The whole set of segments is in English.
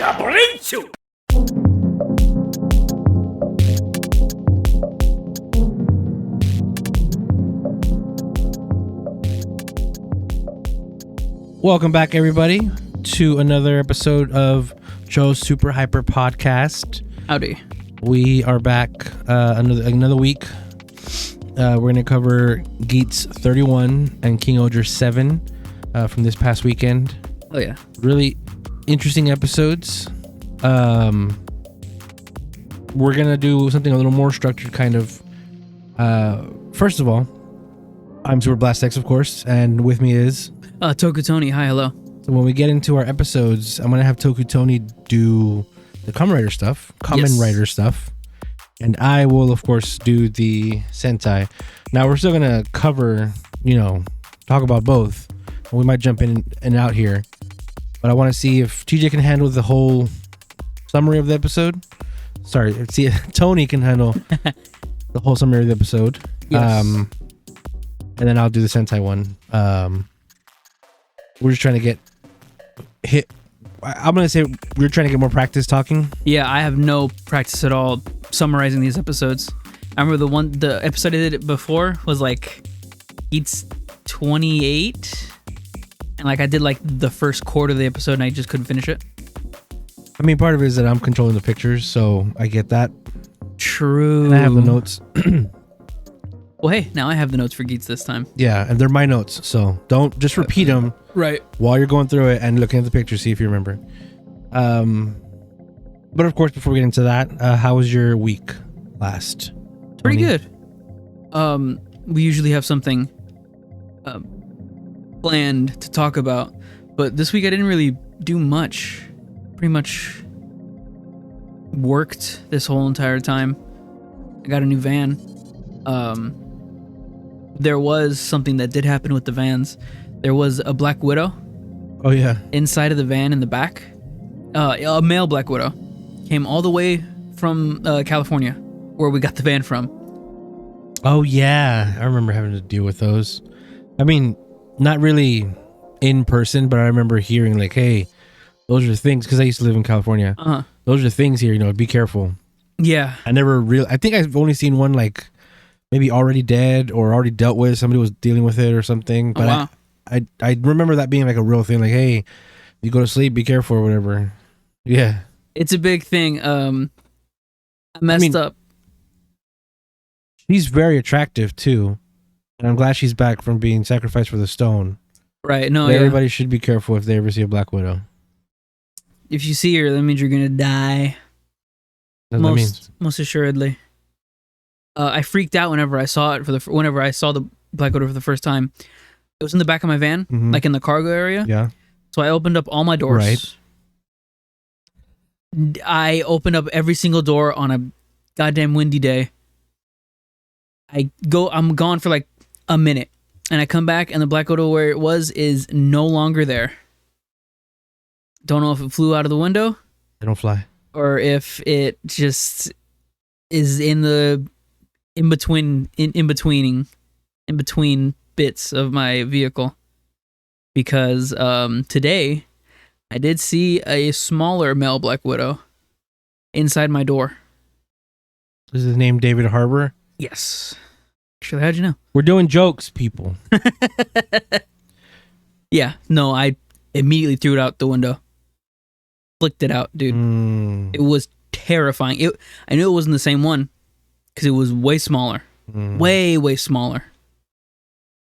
Capricho! Welcome back, everybody, to another episode of Joe's Super Hyper Podcast. Howdy. We are back another week. We're going to cover Geats 31 and King-Ohger 7 from this past weekend. Oh, yeah. Really interesting episodes. We're going to do something a little more structured, kind of. First of all, I'm Super Blast X, of course, and with me is... Toku Tony, hi, hello. So when we get into our episodes, I'm going to have Toku Tony do the Kamen Rider stuff. And I will, of course, do the Sentai. Now, we're still going to cover, talk about both. We might jump in and out here. But I want to see if TJ can handle the whole summary of the episode. Sorry, see if Tony can handle the whole summary of the episode. Yes. And then I'll do the Sentai one. We're just trying to get hit. I'm going to say we're trying to get more practice talking. Yeah, I have no practice at all summarizing these episodes. I remember the episode I did before was like Geats 28. And I did the first quarter of the episode and I just couldn't finish it. I mean, part of it is that I'm controlling the pictures, so I get that. True. And I have the notes. Well, hey, now I have the notes for Geats this time. Yeah, and they're my notes, so don't just repeat them. Right. While you're going through it and looking at the pictures, see if you remember. But of course, before we get into that, how was your week last? Pretty Tony? good. We usually have something planned to talk about, but this week I didn't really do much. Pretty much worked this whole entire time. I got a new van. There was something that did happen with the vans. There was a Black Widow. Oh, yeah. Inside of the van in the back. A male Black Widow. Came all the way from California, where we got the van from. Oh, yeah. I remember having to deal with those. I mean, not really in person, but I remember hearing hey, those are the things, because I used to live in California. Uh-huh. Those are the things here, be careful. Yeah. I think I've only seen one maybe already dead or already dealt with. Somebody was dealing with it or something. But wow. I remember that being a real thing. Hey, you go to sleep, be careful or whatever. Yeah. It's a big thing. I messed up. She's very attractive too. And I'm glad she's back from being sacrificed for the stone. Right. No, Everybody should be careful if they ever see a Black Widow. If you see her, that means you're going to die. That's what that means. Most assuredly. I freaked out whenever I saw it whenever I saw the Black Widow for the first time. It was in the back of my van, in the cargo area. Yeah. So I opened up all my doors. Right. I opened up every single door on a goddamn windy day. I'm gone for a minute, and I come back, and the Black Widow where it was is no longer there. Don't know if it flew out of the window. They don't fly. Or if it just is in between bits of my vehicle. Because today I did see a smaller male Black Widow inside my door. Is his name David Harbour? Yes. Actually, how'd you know? We're doing jokes, people. Yeah. No, I immediately threw it out the window. Flicked it out, dude. It was terrifying. I knew it wasn't the same one because it was way smaller. Way, way smaller.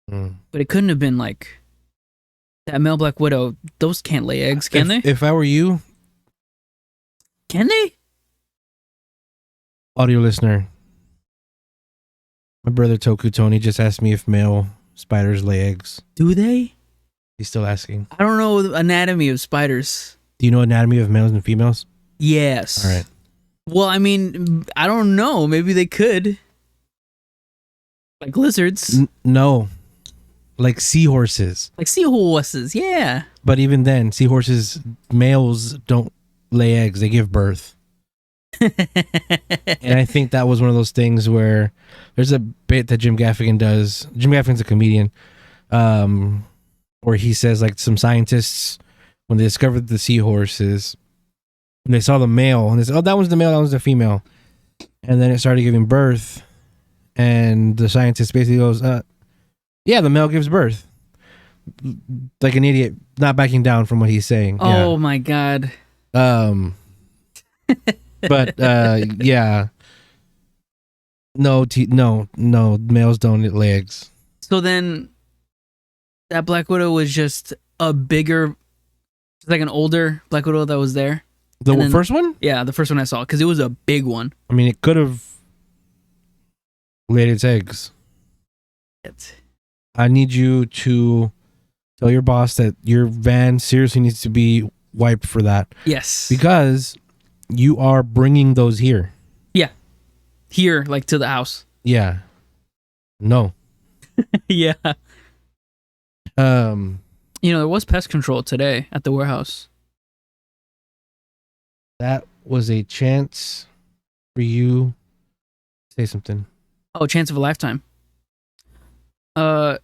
But it couldn't have been that male Black Widow. Those can't lay eggs, can they? If I were you... Can they? Audio listener. My brother Toku Tony just asked me if male spiders lay eggs. Do they? He's still asking. I don't know the anatomy of spiders. Do you know anatomy of males and females? Yes. All right. Well, I mean, I don't know. Maybe they could. Like lizards. No. Like seahorses. Like seahorses, yeah. But even then, seahorses, males don't lay eggs. They give birth. And I think that was one of those things where there's a bit that Jim Gaffigan does. Jim Gaffigan's a comedian, where he says like some scientists, when they discovered the seahorses, And they saw the male, and they said, "Oh, that was the male. That was the female." And then it started giving birth, and the scientist basically goes, "Yeah, the male gives birth." Like an idiot, not backing down from what he's saying. Oh my god. But yeah. No, males don't eat legs. So then that Black Widow was just a bigger, like an older Black Widow that was there. The first one? Yeah, the first one I saw, because it was a big one. I mean, it could have laid its eggs. I need you to tell your boss that your van seriously needs to be wiped for that. Yes. Because you are bringing those here. Yeah. Here, like to the house. Yeah. No. Yeah. You know, there was pest control today at the warehouse. That was a chance for you to say something. Oh, chance of a lifetime. No,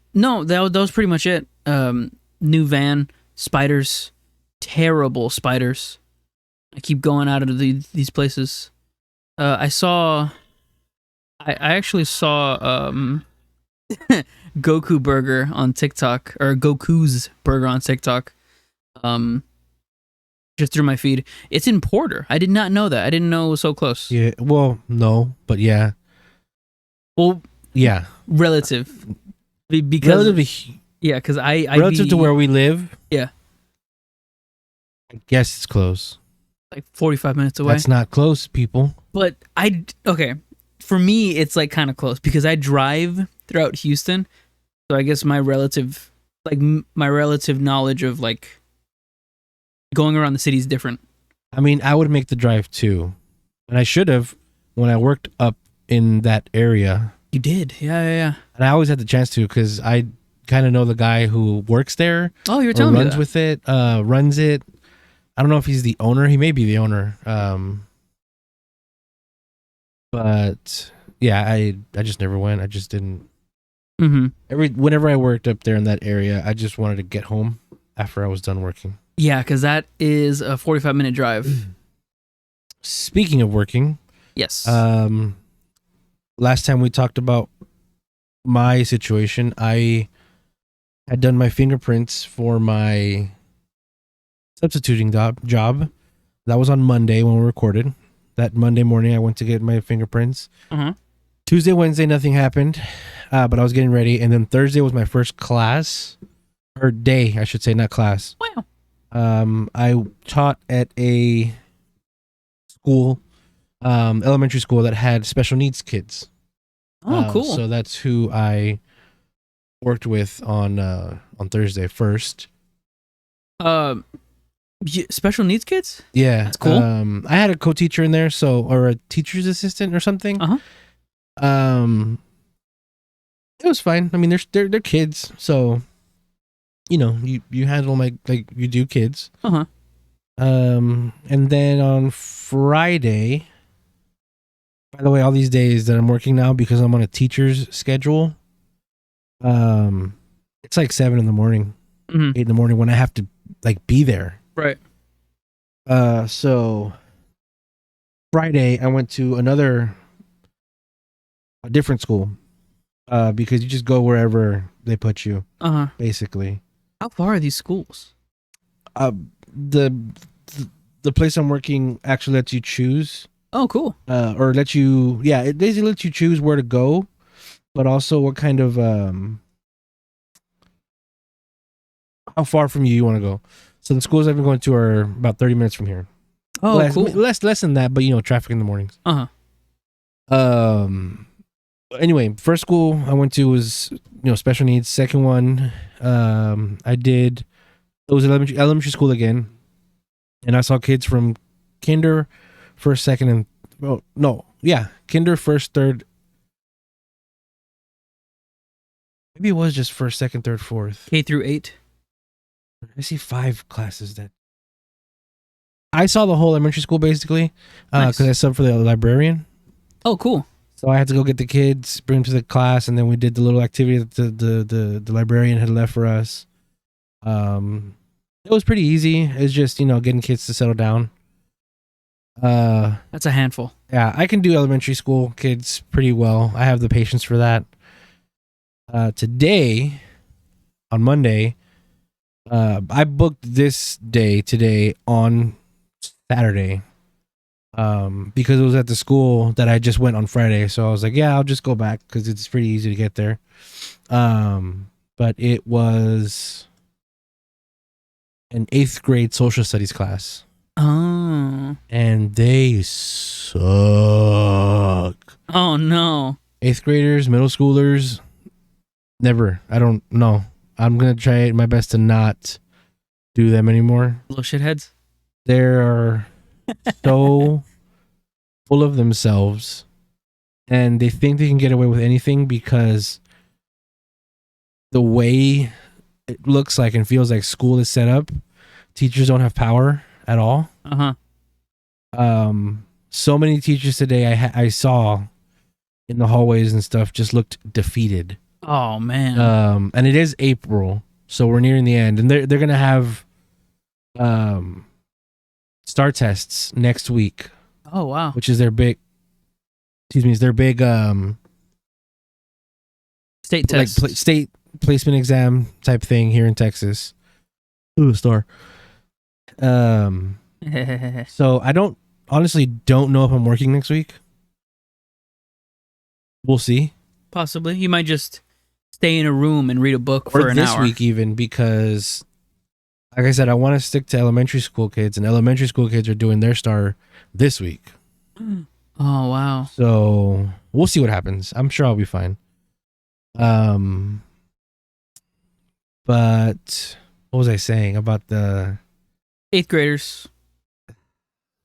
that was pretty much it. New van, spiders, terrible spiders. I keep going out of these places. I actually saw Goku Burger on TikTok, or Goku's Burger on TikTok. Just through my feed. It's in Porter. I did not know that. I didn't know it was so close. Yeah. Well, no, but yeah. Well, yeah. Relative. Because relatively. Yeah, because relative to where we live. Yeah. I guess it's close. Like 45 minutes away. That's not close, people. But okay. For me, it's like kind of close because I drive throughout Houston. So I guess my relative knowledge of like going around the city is different. I mean, I would make the drive too. And I should have when I worked up in that area. You did. Yeah. And I always had the chance to because I kind of know the guy who works there. Oh, you're telling me runs that. with it, runs it. I don't know if he's the owner. He may be the owner. But yeah, I just never went. I just didn't. Whenever I worked up there in that area, I just wanted to get home after I was done working. Yeah, because that is a 45-minute drive. Speaking of working, yes. Last time we talked about my situation, I had done my fingerprints for my substituting job. That was on Monday when we recorded. That Monday morning, I went to get my fingerprints. Tuesday, Wednesday, nothing happened, but I was getting ready. And then Thursday was my first class, or day, I should say, not class. Wow. I taught at a school, elementary school that had special needs kids. Oh, cool. So that's who I worked with on Thursday first. Special needs kids? Yeah. That's cool. I had a co-teacher in there, or a teacher's assistant or something. It was fine. I mean, they're kids, so you handle them like you do kids. And then on Friday, by the way, all these days that I'm working now because I'm on a teacher's schedule, it's like 7 in the morning, 8 in the morning when I have to like be there. Right. So Friday I went to a different school, because you just go wherever they put you, basically. How far are these schools? The place I'm working actually lets you choose. Oh, cool. Or it basically lets you choose where to go, but also what kind of how far from you want to go. So the schools I've been going to are about 30 minutes from here. Oh, cool. Less than that, but traffic in the mornings. Anyway, first school I went to was special needs. Second one, it was elementary school again, and I saw kids from kinder, first, second, kinder, first, third. Maybe it was just first, second, third, fourth. K through 8. I see 5 classes that. I saw the whole elementary school basically, because I subbed for the librarian. Oh, cool. So I had to go get the kids, bring them to the class, and then we did the little activity that the librarian had left for us. It was pretty easy. It's just getting kids to settle down. That's a handful. Yeah, I can do elementary school kids pretty well. I have the patience for that. Today, on Monday, I booked this day today on Saturday. Because it was at the school that I just went on Friday, so I was like, yeah, I'll just go back because it's pretty easy to get there. But it was an 8th grade social studies class. Oh. And they suck. Oh no. 8th graders, middle schoolers, never. I don't know. I'm gonna try my best to not do them anymore. Little shitheads. They're so full of themselves, and they think they can get away with anything because the way it looks like and feels like school is set up, teachers don't have power at all. So many teachers today I saw in the hallways and stuff just looked defeated. Oh man. And it is April, so we're nearing the end, and they're gonna have STAR tests next week. Oh wow. Which is their big State test. like state placement exam type thing here in Texas. Ooh, STAR. So I honestly don't know if I'm working next week. We'll see. Possibly. You might just stay in a room and read a book for an hour. Or this week even, because like I said, I want to stick to elementary school kids, and elementary school kids are doing their STAR this week. Oh wow. So we'll see what happens. I'm sure I'll be fine. But what was I saying about the 8th graders?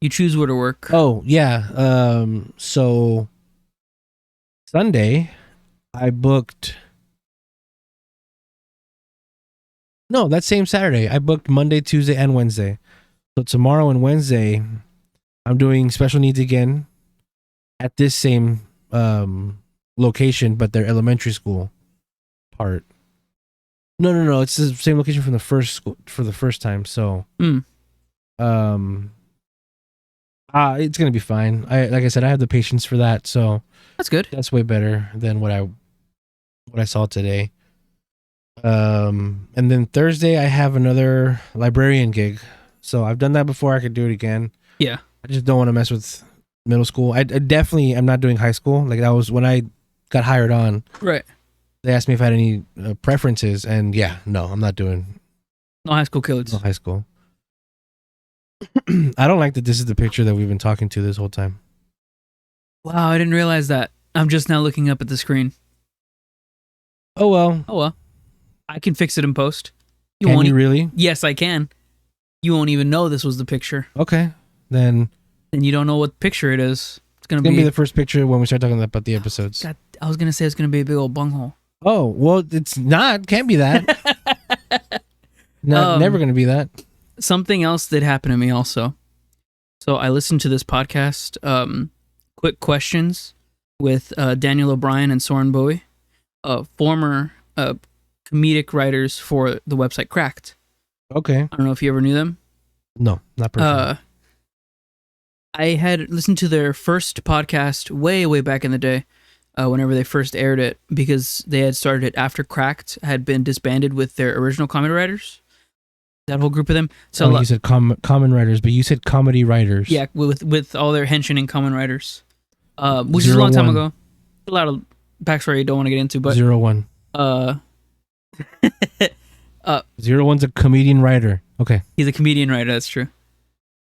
You choose where to work. Oh yeah. So Sunday I booked. No, that same Saturday I booked Monday, Tuesday, and Wednesday. So tomorrow and Wednesday I'm doing special needs again at this same location, but their elementary school part. No. It's the same location from the first school for the first time. So, it's gonna be fine. Like I said, I have the patience for that. So that's good. That's way better than what I saw today. And then Thursday I have another librarian gig. So I've done that before. I could do it again. Yeah. I just don't want to mess with middle school. I definitely am not doing high school. Like that was when I got hired on. Right. They asked me if I had any preferences, and yeah, no, I'm not doing no high school kids. No high school. I don't like that this is the picture that we've been talking to this whole time. Wow, I didn't realize that. I'm just now looking up at the screen. Oh well. Oh well. I can fix it in post. Can you really? Yes, I can. You won't even know this was the picture. Okay, then. And you don't know what picture it is. It's gonna be the first picture when we start talking about the episodes. God, I was gonna say it's gonna be a big old bunghole. Oh well, it's not. Can't be that. No, never gonna be that. Something else that happened to me also. So I listened to this podcast, Quick Questions, with Daniel O'Brien and Soren Bowie, former comedic writers for the website Cracked. Okay. I don't know if you ever knew them. No, not personally. I had listened to their first podcast way back in the day, whenever they first aired it, because they had started it after Cracked had been disbanded with their original comedy writers. That whole group of them. So you said common writers, but you said comedy writers. Yeah, with all their henchmen and common writers, which is a long time ago. A lot of backstory I don't want to get into, but 01. 01's a comedian writer. Okay, he's a comedian writer. That's true.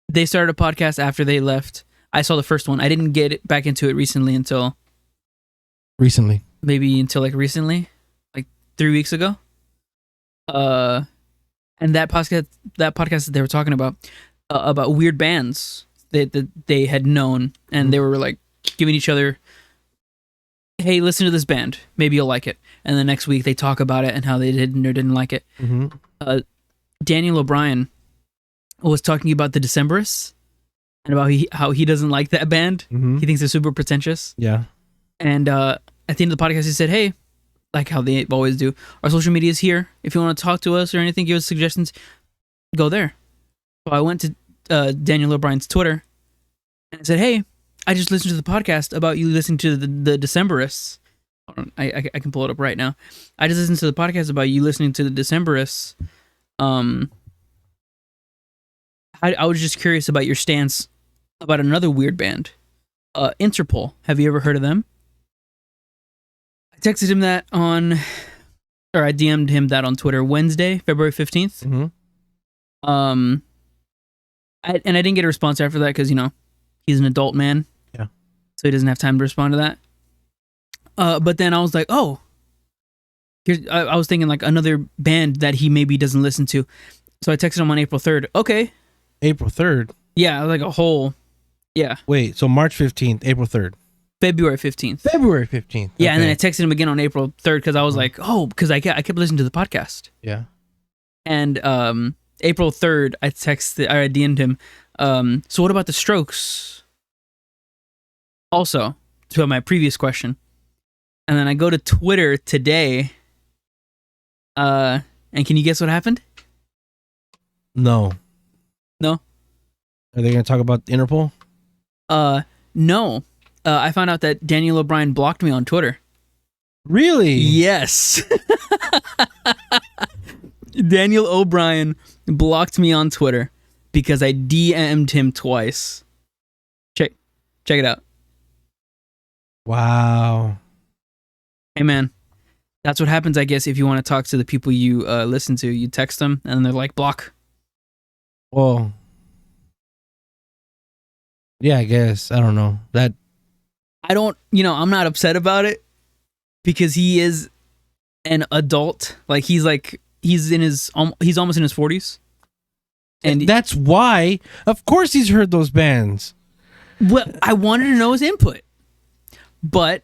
They started a podcast after they left. I saw the first one. I didn't get back into it recently until maybe like 3 weeks ago. And that podcast that they were talking about weird bands that they had known, and they were like giving each other, hey, listen to this band, maybe you'll like it. And the next week they talk about it and how they didn't or didn't like it. Daniel O'Brien was talking about the Decemberists and about how he doesn't like that band. He thinks they're super pretentious. Yeah. And at the end of the podcast, he said, hey, like how they always do, our social media is here. If you want to talk to us or anything, give us suggestions, go there. So I went to Daniel O'Brien's Twitter, And I said, hey, I just listened to the podcast about you listening to the Decemberists. I can pull it up right now. I just listened to the podcast about you listening to the Decemberists. I was just curious about your stance about another weird band, Interpol. Have you ever heard of them? I texted him that I DM'd him that on Twitter Wednesday, February 15th. Mm-hmm. I didn't get a response after that because, he's an adult man. Yeah. So he doesn't have time to respond to that. But then I was like, oh, I was thinking like another band that he maybe doesn't listen to. So I texted him on April 3rd. Okay. April 3rd? Yeah, like a whole, yeah. Wait, so March 15th, April 3rd. February 15th. February 15th. Yeah, okay. and then I texted him again on April 3rd because I was like, because I kept listening to the podcast. Yeah. And April 3rd, I DM'd him. So what about the Strokes? Also, to my previous question. And then I go to Twitter today. And can you guess what happened? No. No? Are they going to talk about Interpol? No. I found out that Daniel O'Brien blocked me on Twitter. Really? Yes. Daniel O'Brien blocked me on Twitter because I DM'd him twice. Check it out. Wow. Hey, man. That's what happens, I guess, if you want to talk to the people you listen to. You text them, and they're like, block. Well, yeah, I guess. I don't know. I'm not upset about it because he is an adult. Like, he's almost in his 40s. And that's why, of course, he's heard those bands. Well, I wanted to know his input. But,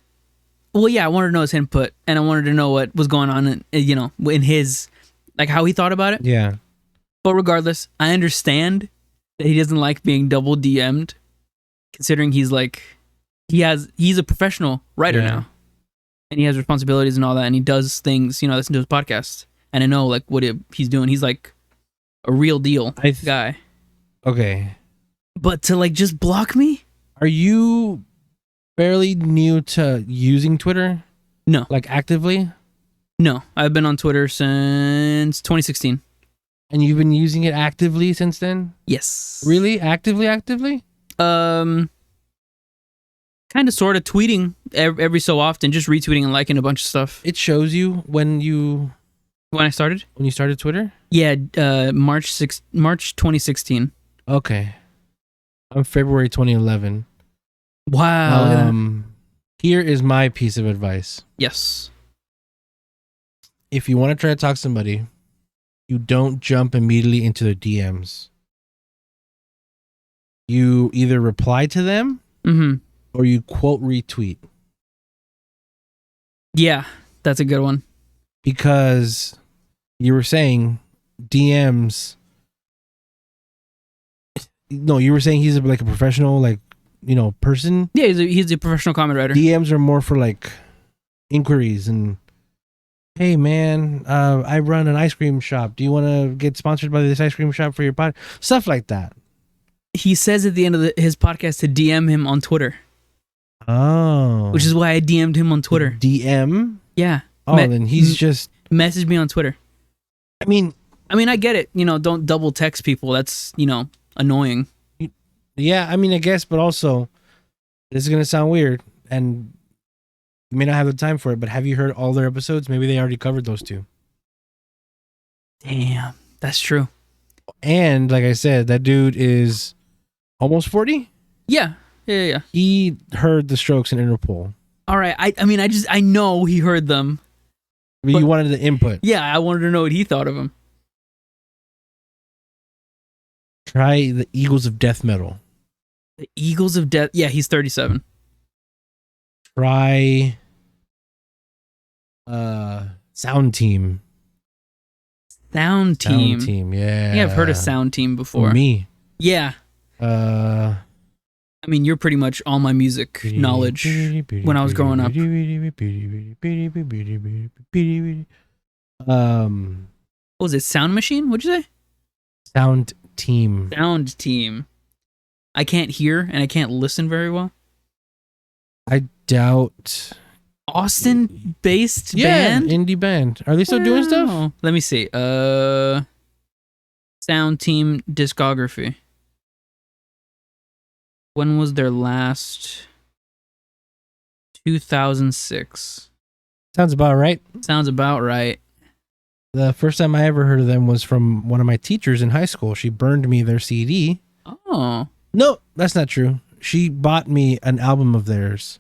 well, yeah, I wanted to know his input, and I wanted to know what was going on in his, like, how he thought about it. Yeah. But regardless, I understand that he doesn't like being double DM'd, considering he's a professional writer now, and he has responsibilities and all that, and he does things, listen to his podcast, and I know like what he's doing. He's like a real deal guy. Okay. But to like just block me? Are you fairly new to using Twitter? No. Like actively? No, I've been on Twitter since 2016. And you've been using it actively since then? Yes. Really? Actively? Kind of sort of tweeting every so often, just retweeting and liking a bunch of stuff. It shows you when I started? When you started Twitter? Yeah, March 2016. Okay. I'm February 2011. Wow. Here is my piece of advice. Yes. If you want to try to talk to somebody, you don't jump immediately into their DMs. You either reply to them or you quote retweet. Yeah, that's a good one. Because you were saying DMs. No, you were saying he's like a professional, person. Yeah, he's a professional Kamen rider. DMs are more for like inquiries and, hey man, I run an ice cream shop. Do you want to get sponsored by this ice cream shop for your pod? Stuff like that. He says at the end of his podcast to DM him on Twitter. Oh. Which is why I DM'd him on Twitter. DM? Yeah. Oh, then he's just... Message me on Twitter. I mean, I get it. Don't double text people. That's, annoying. Yeah, I guess, but also, this is going to sound weird, and you may not have the time for it, but have you heard all their episodes? Maybe they already covered those two. Damn, that's true. And, like I said, that dude is almost 40? Yeah. He heard the Strokes in Interpol. All right. I know he heard them. But you wanted the input. Yeah, I wanted to know what he thought of them. Try the Eagles of Death Metal. The Eagles of Death. Yeah, he's 37. Try Sound Team. Sound Team, yeah. Yeah, I've heard of Sound Team before. Me. Yeah. You're pretty much all my music knowledge when I was growing up. What was it? Sound Machine? What'd you say? Sound Team. Sound Team. I can't hear and I can't listen very well. I doubt. Austin-based Yeah, band? indie band. Are they still doing stuff? Oh, let me see. Sound Team discography. When was their last? 2006. Sounds about right. Sounds about right. The first time I ever heard of them was from one of my teachers in high school. She burned me their CD. Oh. No, that's not true. She bought me an album of theirs,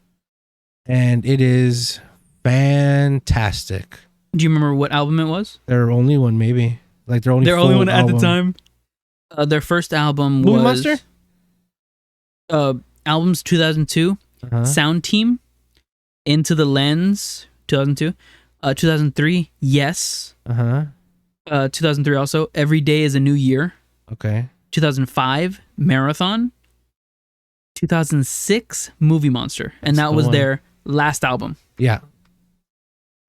and it is fantastic. Do you remember what album it was? Their only one, maybe. Like their only one album. at the time. Their first album Movie was Monster? Albums 2002. Sound Team. Into the Lens 2002. 2003. Yes. 2003 also. Every Day is a New Year. Okay. 2005. Marathon. 2006. Movie Monster. And that was their last album. Yeah.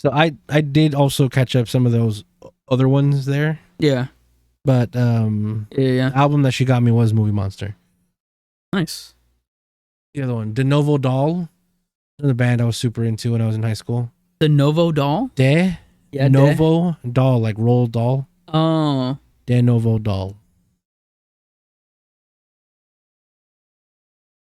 So I did also catch up some of those other ones there. Yeah. But yeah. the album that she got me was Movie Monster. Nice. The other one, De Novo Doll, the band I was super into when I was in high school. The Novo Doll? Novo Doll, like Roll Doll. Oh. De Novo Doll.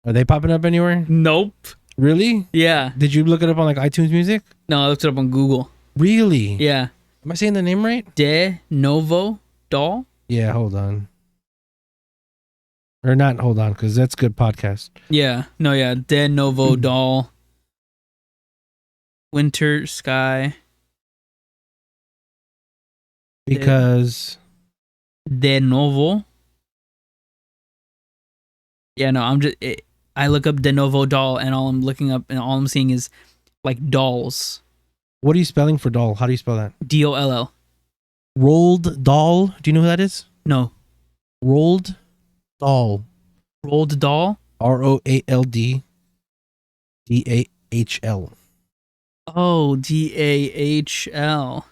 Are they popping up anywhere? Nope. Really? Yeah. Did you look it up on like iTunes Music? No, I looked it up on Google. Really? Yeah. Am I saying the name right? De Novo Doll? Yeah, hold on. Or not, hold on, because that's good podcast. Yeah. No, yeah. De Novo Doll. Winter Sky. Because... De Novo. Yeah, no, I look up De Novo Doll, and all I'm looking up, and all I'm seeing is, like, dolls. What are you spelling for doll? How do you spell that? DOLL. Rolled Doll? Do you know who that is? No. Rolled Doll. Rolled Doll? ROALD DAHL. Oh, DAHL.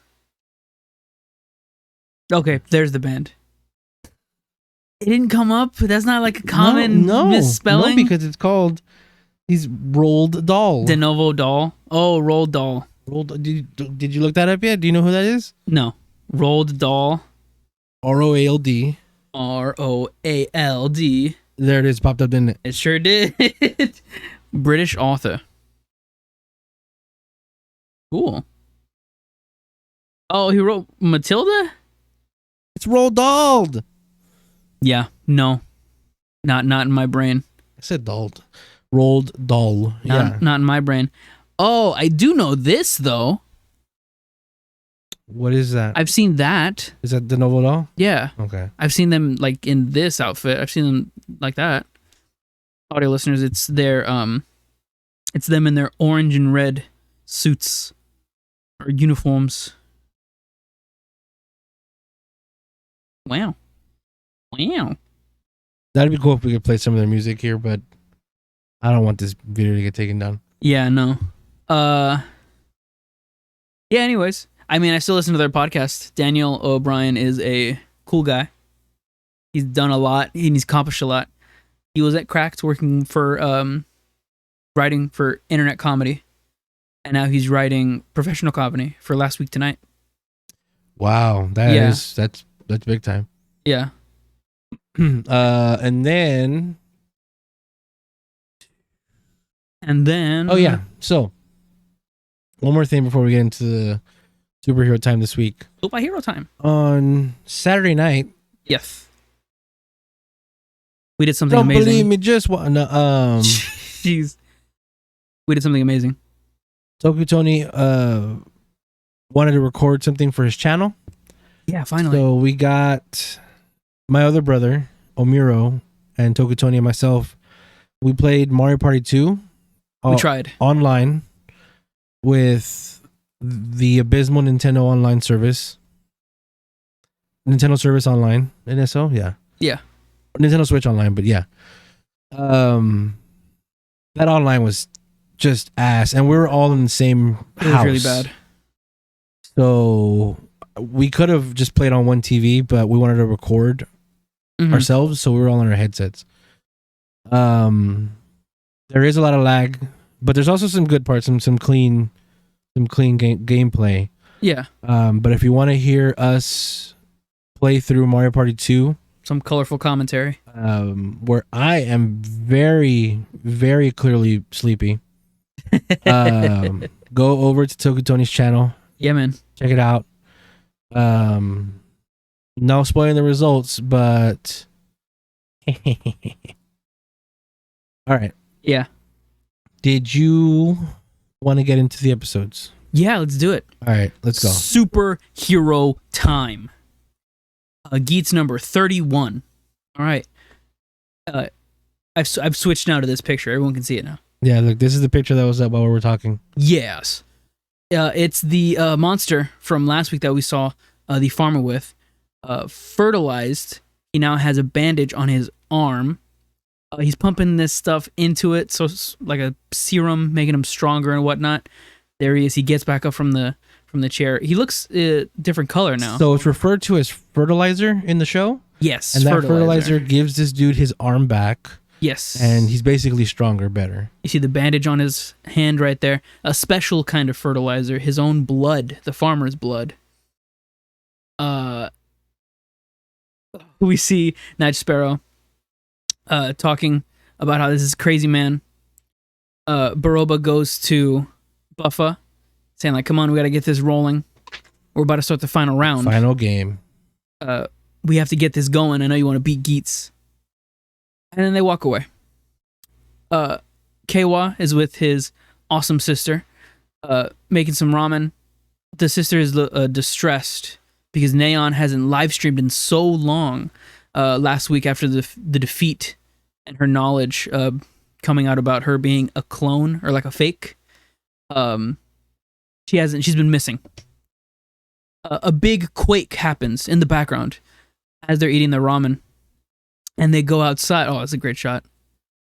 Okay, there's the band. It didn't come up? That's not like a common misspelling? No, because it's called... He's Rolled Doll. De Novo Doll? Oh, Rolled Doll. Did you look that up yet? Do you know who that is? No. Rolled Doll. ROALD. ROALD. There it is, popped up, didn't it? It sure did. British author. Cool. Oh, he wrote Matilda? It's Roald Dahl. Yeah, no. Not in my brain. I said Dahl. Roald Dahl. Yeah. Not in my brain. Oh, I do know this, though. What is that? I've seen that. Is that the Novo Doll? Yeah. Okay. I've seen them like in this outfit. I've seen them like that. Audio listeners, it's them in their orange and red suits or uniforms. Wow. That'd be cool if we could play some of their music here, but I don't want this video to get taken down. Yeah, no. Yeah, anyways. I mean, I still listen to their podcast. Daniel O'Brien is a cool guy. He's done a lot. He's accomplished a lot. He was at Cracked working for writing for internet comedy. And now he's writing professional comedy for Last Week Tonight. Wow, that's big time. Yeah. And then oh yeah. So one more thing before we get into the superhero time this week. Superhero time. On Saturday night. Yes. We did something Don't amazing. believe me, just one. Jeez. We did something amazing. Toku Tony wanted to record something for his channel. Yeah, finally. So we got my other brother, Omiro, and Toku Tony and myself. We played Mario Party 2. We tried. Online with the abysmal Nintendo Online service. Nintendo Service Online. NSO? Yeah. Yeah. Nintendo Switch Online, but yeah. That online was just ass. And we were all in the same house. It was really bad. So we could have just played on one TV, but we wanted to record ourselves, so we were all on our headsets. There is a lot of lag, but there's also some good parts, some clean gameplay. Yeah. But if you want to hear us play through Mario Party 2, some colorful commentary, where I am very, very clearly sleepy, go over to Toku Tony's channel. Yeah, man. Check it out. No spoiling the results, but all right. Yeah. Did you want to get into the episodes? Yeah, let's do it. All right, let's go. Superhero time. Geats number 31. All right. I've switched now to this picture. Everyone can see it now. Yeah, look, this is the picture that was up while we were talking. Yes. It's the monster from last week that we saw the farmer with. Fertilized. He now has a bandage on his arm. He's pumping this stuff into it, so it's like a serum, making him stronger and whatnot. There he is. He gets back up from the chair. He looks different color now. So it's referred to as fertilizer in the show? Yes, and that fertilizer gives this dude his arm back. Yes. And he's basically stronger, better. You see the bandage on his hand right there. A special kind of fertilizer. His own blood. The farmer's blood. We see Night Sparrow talking about how this is crazy, man. Baroba goes to Buffa, saying like, come on, we got to get this rolling. We're about to start the final round. Final game. We have to get this going. I know you want to beat Geats. And then they walk away. Keiwa is with his awesome sister, making some ramen. The sister is distressed because Neon hasn't live streamed in so long. Last week after the defeat and her knowledge coming out about her being a clone or like a fake. She's been missing. A big quake happens in the background as they're eating their ramen. And they go outside. Oh, that's a great shot.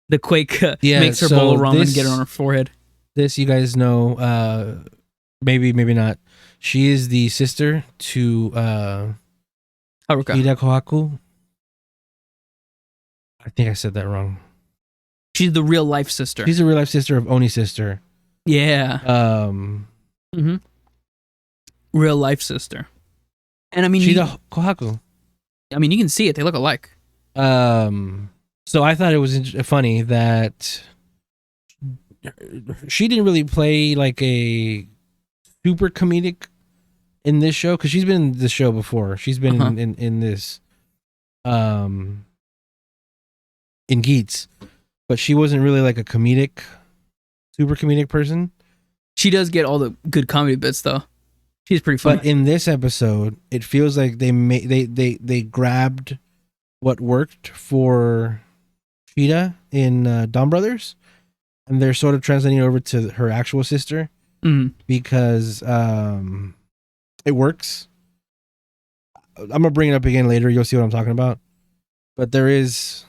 The quake makes her bowl of ramen get it on her forehead. This, you guys know, maybe not. She is the sister to Haruka. Hida Kohaku. I think I said that wrong. She's the real life sister. She's the real life sister of Oni's sister. Yeah. Real life sister. And I mean, Hida Kohaku. I mean, you can see it. They look alike. So I thought it was funny that she didn't really play like a super comedic in this show, because she's been in the show before. She's been in this in Geats, but she wasn't really like a super comedic person. She does get all the good comedy bits though. She's pretty funny. But in this episode, it feels like they grabbed what worked for Cheetah in Dawn Brothers, and they're sort of translating it over to her actual sister because it works. I'm gonna bring it up again later. You'll see what I'm talking about. But there's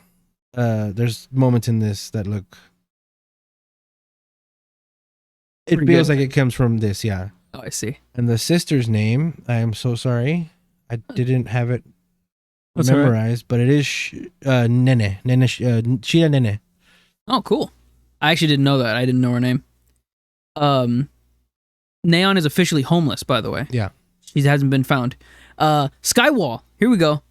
moments in this that look. It pretty feels good. like it comes from this, yeah. Oh, I see. And the sister's name, I am so sorry, I didn't have it That's memorized, but it is Nene. Cheetah Nene. Oh, cool. I actually didn't know that. I didn't know her name. Neon is officially homeless, by the way. Yeah. She hasn't been found. Skywall. Here we go.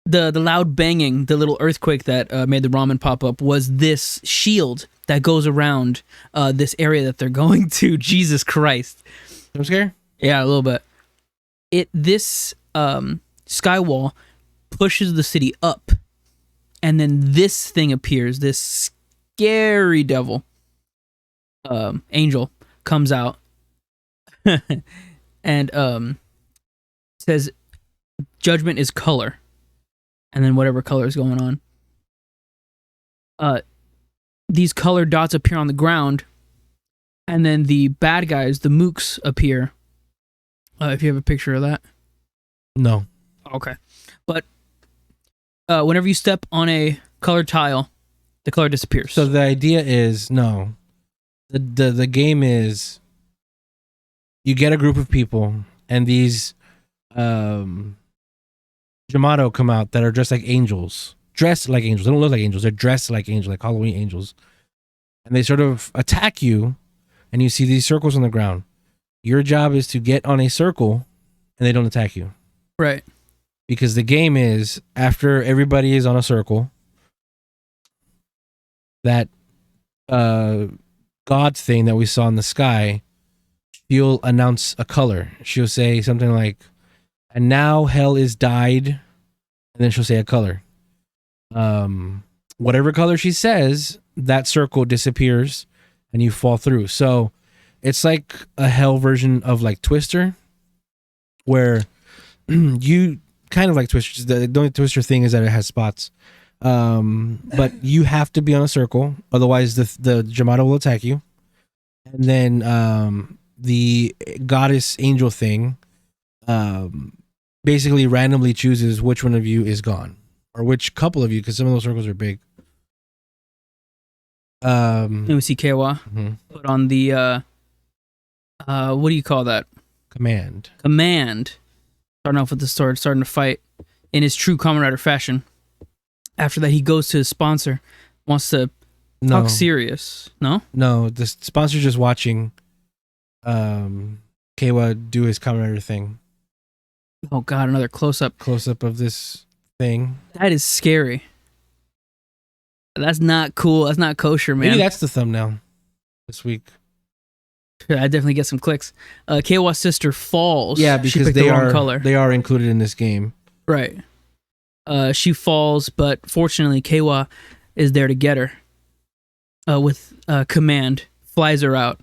The loud banging, the little earthquake that made the ramen pop up was this shield that goes around this area that they're going to. Jesus Christ. I'm scared? Yeah, a little bit. This skywall pushes the city up, and then this thing appears, this scary devil angel comes out and says judgment is color, and then whatever color is going on, these color dots appear on the ground, and then the bad guys, the mooks, appear. If you have a picture of that. No. Okay. But whenever you step on a colored tile, the color disappears. So the idea is, no. The game is you get a group of people, and these Jamato come out that are just like angels, dressed like angels. They don't look like angels. They're dressed like angels, like Halloween angels. And they sort of attack you, and you see these circles on the ground. Your job is to get on a circle, and they don't attack you. Right. Because the game is, after everybody is on a circle, that God thing that we saw in the sky, she'll announce a color. She'll say something like, and now hell is died, and then she'll say a color. Whatever color she says, that circle disappears and you fall through. So it's like a hell version of like Twister, where you kind of like Twister. The only Twister thing is that it has spots. But you have to be on a circle, otherwise the Jamato will attack you. And then the goddess angel thing basically randomly chooses which one of you is gone, or which couple of you, because some of those circles are big. And we see Keiwa put on the what do you call that? Command. Starting off with the sword, starting to fight in his true Kamen Rider fashion. After that, he goes to his sponsor, wants to talk serious. No, the sponsor's just watching Keiwa do his Kamen Rider thing. Oh God, another close up of this thing. That is scary. That's not cool. That's not kosher, man. Maybe that's the thumbnail this week. I definitely get some clicks. Keiwa's sister falls. Yeah, because they are included in this game. Right. She falls, but fortunately, Keiwa is there to get her. With command, flies her out.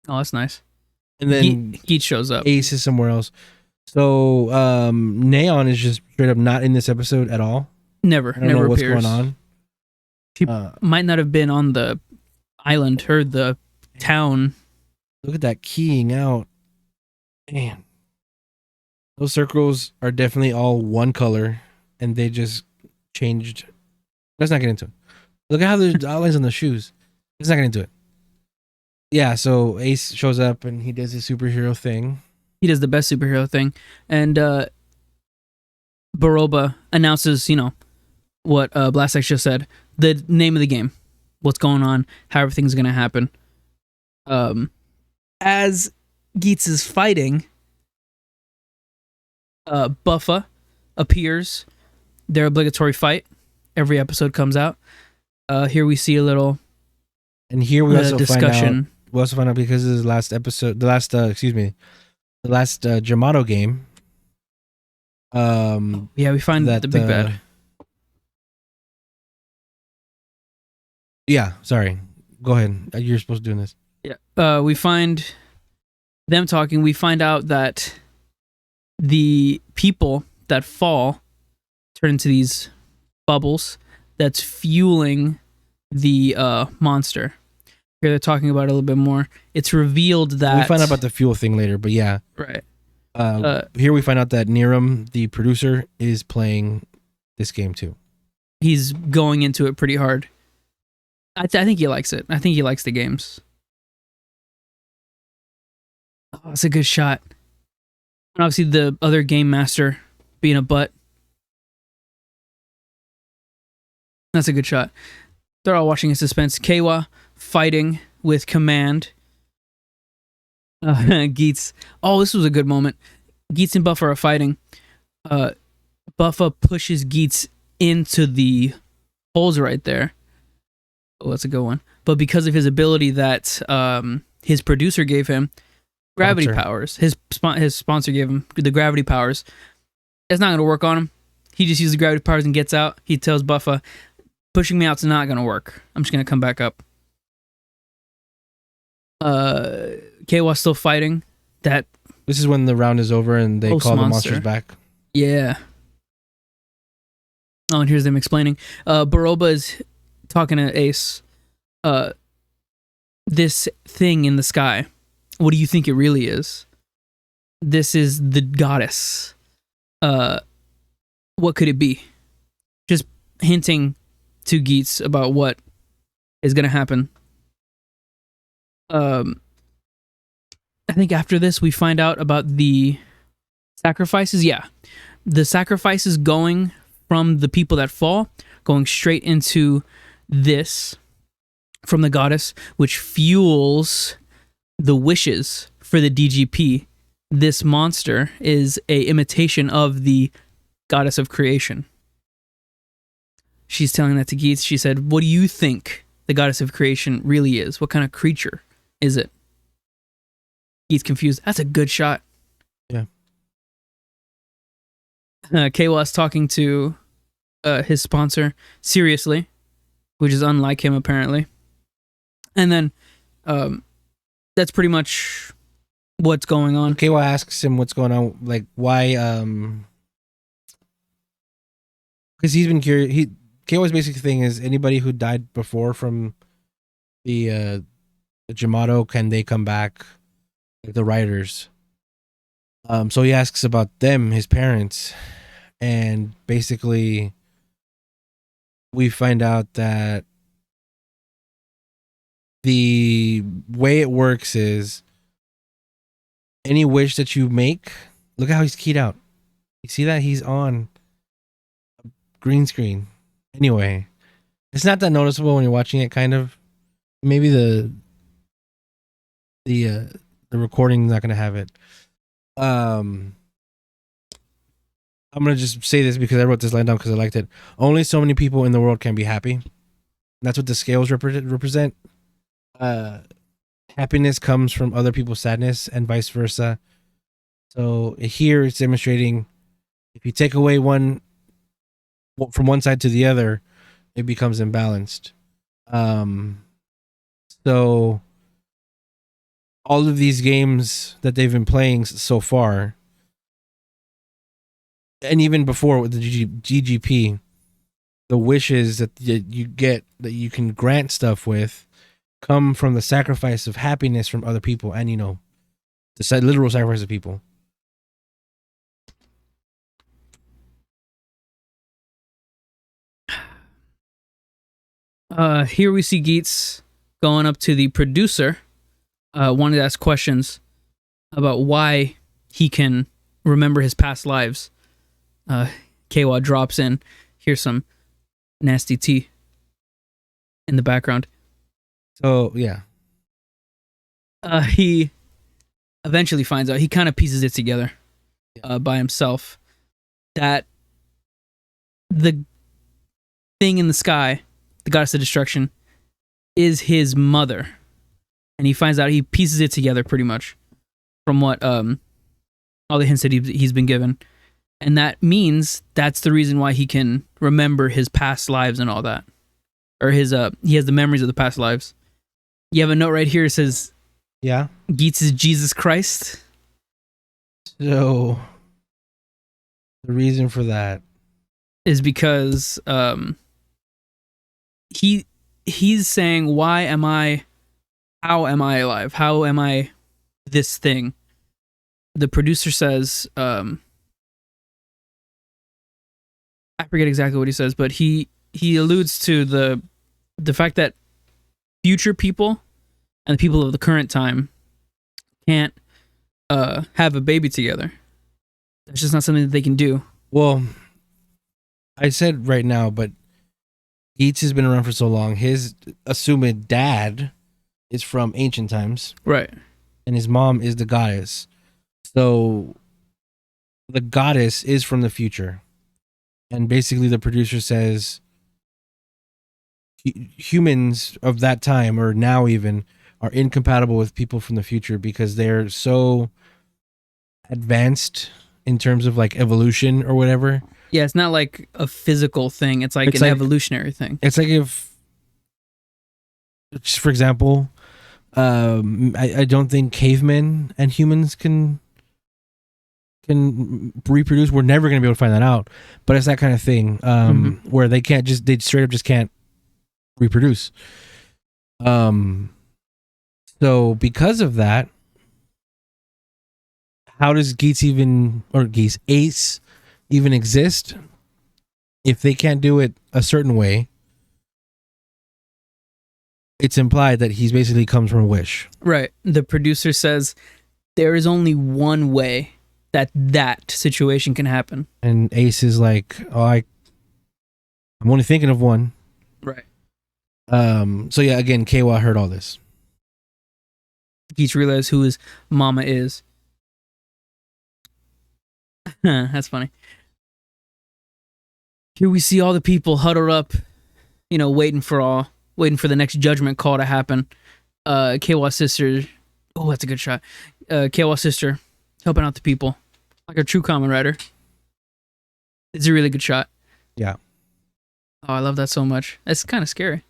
Oh, that's nice. And then Geats shows up. Ace is somewhere else. So Neon is just straight up not in this episode at all. Never know what's appears. going on. She might not have been on the island or the town. Look at that keying out. Man. Those circles are definitely all one color, and they just changed. Let's not get into it. Look at how there's outlines on the shoes. Let's not get into it. Yeah, so Ace shows up, and he does his superhero thing. He does the best superhero thing. And Baroba announces, what Blastex just said. The name of the game. What's going on. How everything's going to happen. As Geats is fighting, Buffa appears. Their obligatory fight. Every episode comes out. Here we see a little. And here we also discussion. find out because of the last episode, the last Jamato game. Yeah, we find that the big bad. Yeah, sorry. Go ahead. You're supposed to do this. Yeah. We find them talking. We find out that the people that fall turn into these bubbles that's fueling the monster. Here they're talking about it a little bit more. It's revealed that... We find out about the fuel thing later, but yeah. Right. Here we find out that Niram, the producer, is playing this game too. He's going into it pretty hard. I think he likes it. I think he likes the games. Oh, that's a good shot. And obviously the other game master being a butt. That's a good shot. They're all watching in suspense. Keiwa fighting with command. Geats. Oh, this was a good moment. Geats and Buffa are fighting. Buffa pushes Geats into the holes right there. Oh, that's a good one. But because of his ability that his producer gave him, gravity powers. His sponsor gave him the gravity powers. It's not going to work on him. He just uses the gravity powers and gets out. He tells Buffa, pushing me out's not going to work. I'm just going to come back up. Keiwa's still fighting. This is when the round is over and they call the monsters back. Yeah. Oh, and here's them explaining. Baroba is talking to Ace. This thing in the sky. What do you think it really is? This is the goddess. What could it be? Just hinting to Geats about what is going to happen. I think after this we find out about the sacrifices. Yeah. The sacrifices going from the people that fall, going straight into this from the goddess, which fuels the wishes for the DGP. This monster is a imitation of the goddess of creation. She's telling that to Geats. She said, what do you think the goddess of creation really is? What kind of creature is it? Geats confused. That's a good shot. Yeah. Keiwa's talking to his sponsor seriously, which is unlike him apparently. And then that's pretty much what's going on. Keiwa asks him what's going on, like why, because he's been curious. Keiwa's basic thing is anybody who died before from the Jamato, can they come back? Like the writers. So he asks about them, his parents, and basically we find out that the way it works is any wish that you make, look at how he's keyed out. You see that? He's on a green screen. Anyway, it's not that noticeable when you're watching it, kind of. Maybe the recording's not going to have it. I'm going to just say this because I wrote this line down because I liked it. Only so many people in the world can be happy. That's what the scales represent. Happiness comes from other people's sadness and vice versa. So here it's demonstrating if you take away one from one side to the other, it becomes imbalanced. So all of these games that they've been playing so far, and even before with the GGP, the wishes that you get, that you can grant stuff with, come from the sacrifice of happiness from other people, and the literal sacrifice of people. Here we see Geats going up to the producer, wanted to ask questions about why he can remember his past lives. Keiwa drops in. Here's some nasty tea in the background. So, yeah. He eventually finds out, he kind of pieces it together by himself, that the thing in the sky, the goddess of destruction, is his mother. And he finds out, he pieces it together pretty much from what all the hints that he's been given. And that means that's the reason why he can remember his past lives and all that. Or he has the memories of the past lives. You have a note right here that says, yeah, Geats is Jesus Christ. So the reason for that is because he's saying, how am I alive? How am I this thing? The producer says, I forget exactly what he says, but he alludes to the fact that future people and the people of the current time can't have a baby together. That's just not something that they can do. Well, I said right now, but Geats has been around for so long. His assumed dad is from ancient times. Right. And his mom is the goddess. So the goddess is from the future. And basically the producer says humans of that time, or now even, are incompatible with people from the future because they're so advanced in terms of like evolution or whatever. Yeah, it's not like a physical thing. It's like an evolutionary thing. It's like if, for example, I don't think cavemen and humans can reproduce. We're never going to be able to find that out. But it's that kind of thing where they straight up just can't reproduce. So because of that, how does Ace even exist if they can't do it a certain way? It's implied that he's basically comes from a wish. Right. The producer says there is only one way that situation can happen. And Ace is like, oh, I'm only thinking of one. Right. So yeah, again, Keiwa heard all this. Geats realized who his mama is. That's funny. Here we see all the people huddled up, waiting for the next judgment call to happen. Keiwa's sister. Oh, that's a good shot. Keiwa's sister helping out the people like a true Kamen Rider. It's a really good shot. Yeah. Oh, I love that so much. That's kind of scary.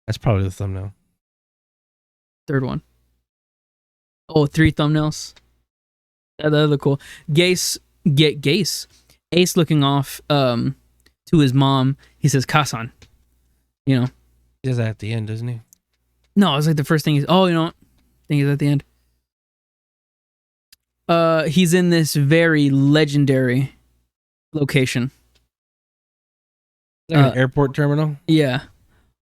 That's probably the thumbnail. Third one. Oh, 3 thumbnails. That look cool. Ace looking off to his mom. He says, Kasan. He does that at the end, doesn't he? No, it's like the first thing he's... Oh, you know what? I think he's at the end. He's in this very legendary location. Like an airport terminal? Yeah.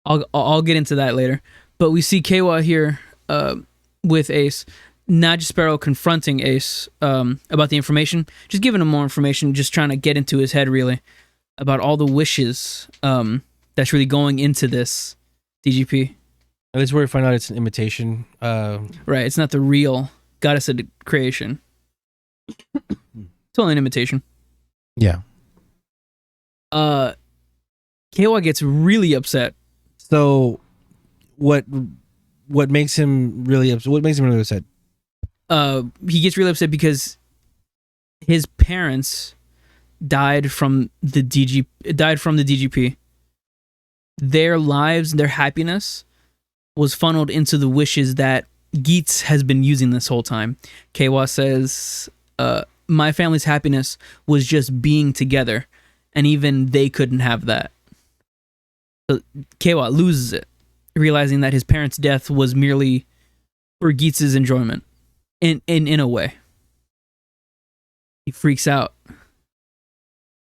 I'll get into that later. But we see Keiwa here with Ace. Sparrow confronting Ace about the information. Just giving him more information. Just trying to get into his head, really. About all the wishes that's really going into this DGP. At least where we find out it's an imitation. Right. It's not the real goddess of creation. It's only an imitation. Yeah. Keiwa gets really upset. So, what makes him really upset? What makes him really upset? He gets really upset because his parents died from the DGP. Their lives, their happiness, was funneled into the wishes that Geats has been using this whole time. Keiwa says, "My family's happiness was just being together, and even they couldn't have that." So Keiwa loses it, realizing that his parents' death was merely for Geats' enjoyment. In a way. He freaks out.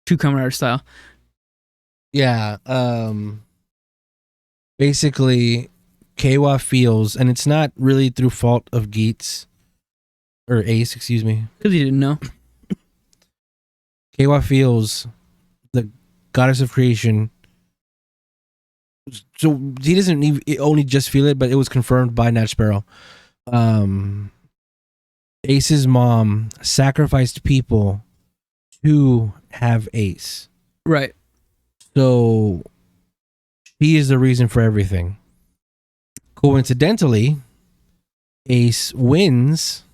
True Kamen Rider style. Yeah. Basically, Keiwa feels, and it's not really through fault of Geats, or Ace, excuse me. Because he didn't know. Keiwa feels the goddess of creation. So he doesn't only just feel it, but it was confirmed by Sparrow. Ace's mom sacrificed people to have Ace. Right. So she is the reason for everything. Coincidentally, Ace wins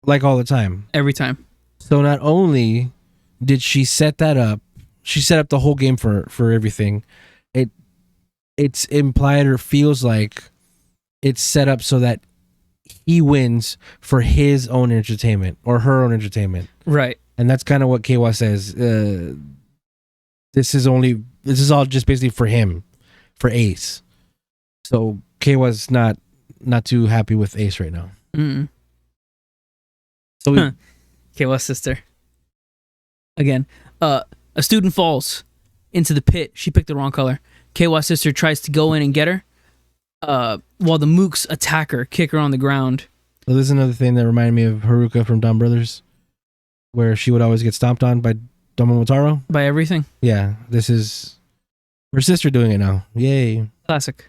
like all the time. Every time. So not only did she set that up, she set up the whole game for everything. It's implied or feels like it's set up so that he wins for his own entertainment or her own entertainment. Right. And that's kind of what Keiwa says. This is all just basically for him, for Ace. So Keiwa's not too happy with Ace right now. Mm-mm. So Keiwa's sister. Again, a student falls into the pit. She picked the wrong color. Keiwa's sister tries to go in and get her. While the mooks attack her, kick her on the ground. So this is another thing that reminded me of Haruka from Dawn Brothers, where she would always get stomped on by Domomotaro. By everything? Yeah, this is her sister doing it now. Yay. Classic.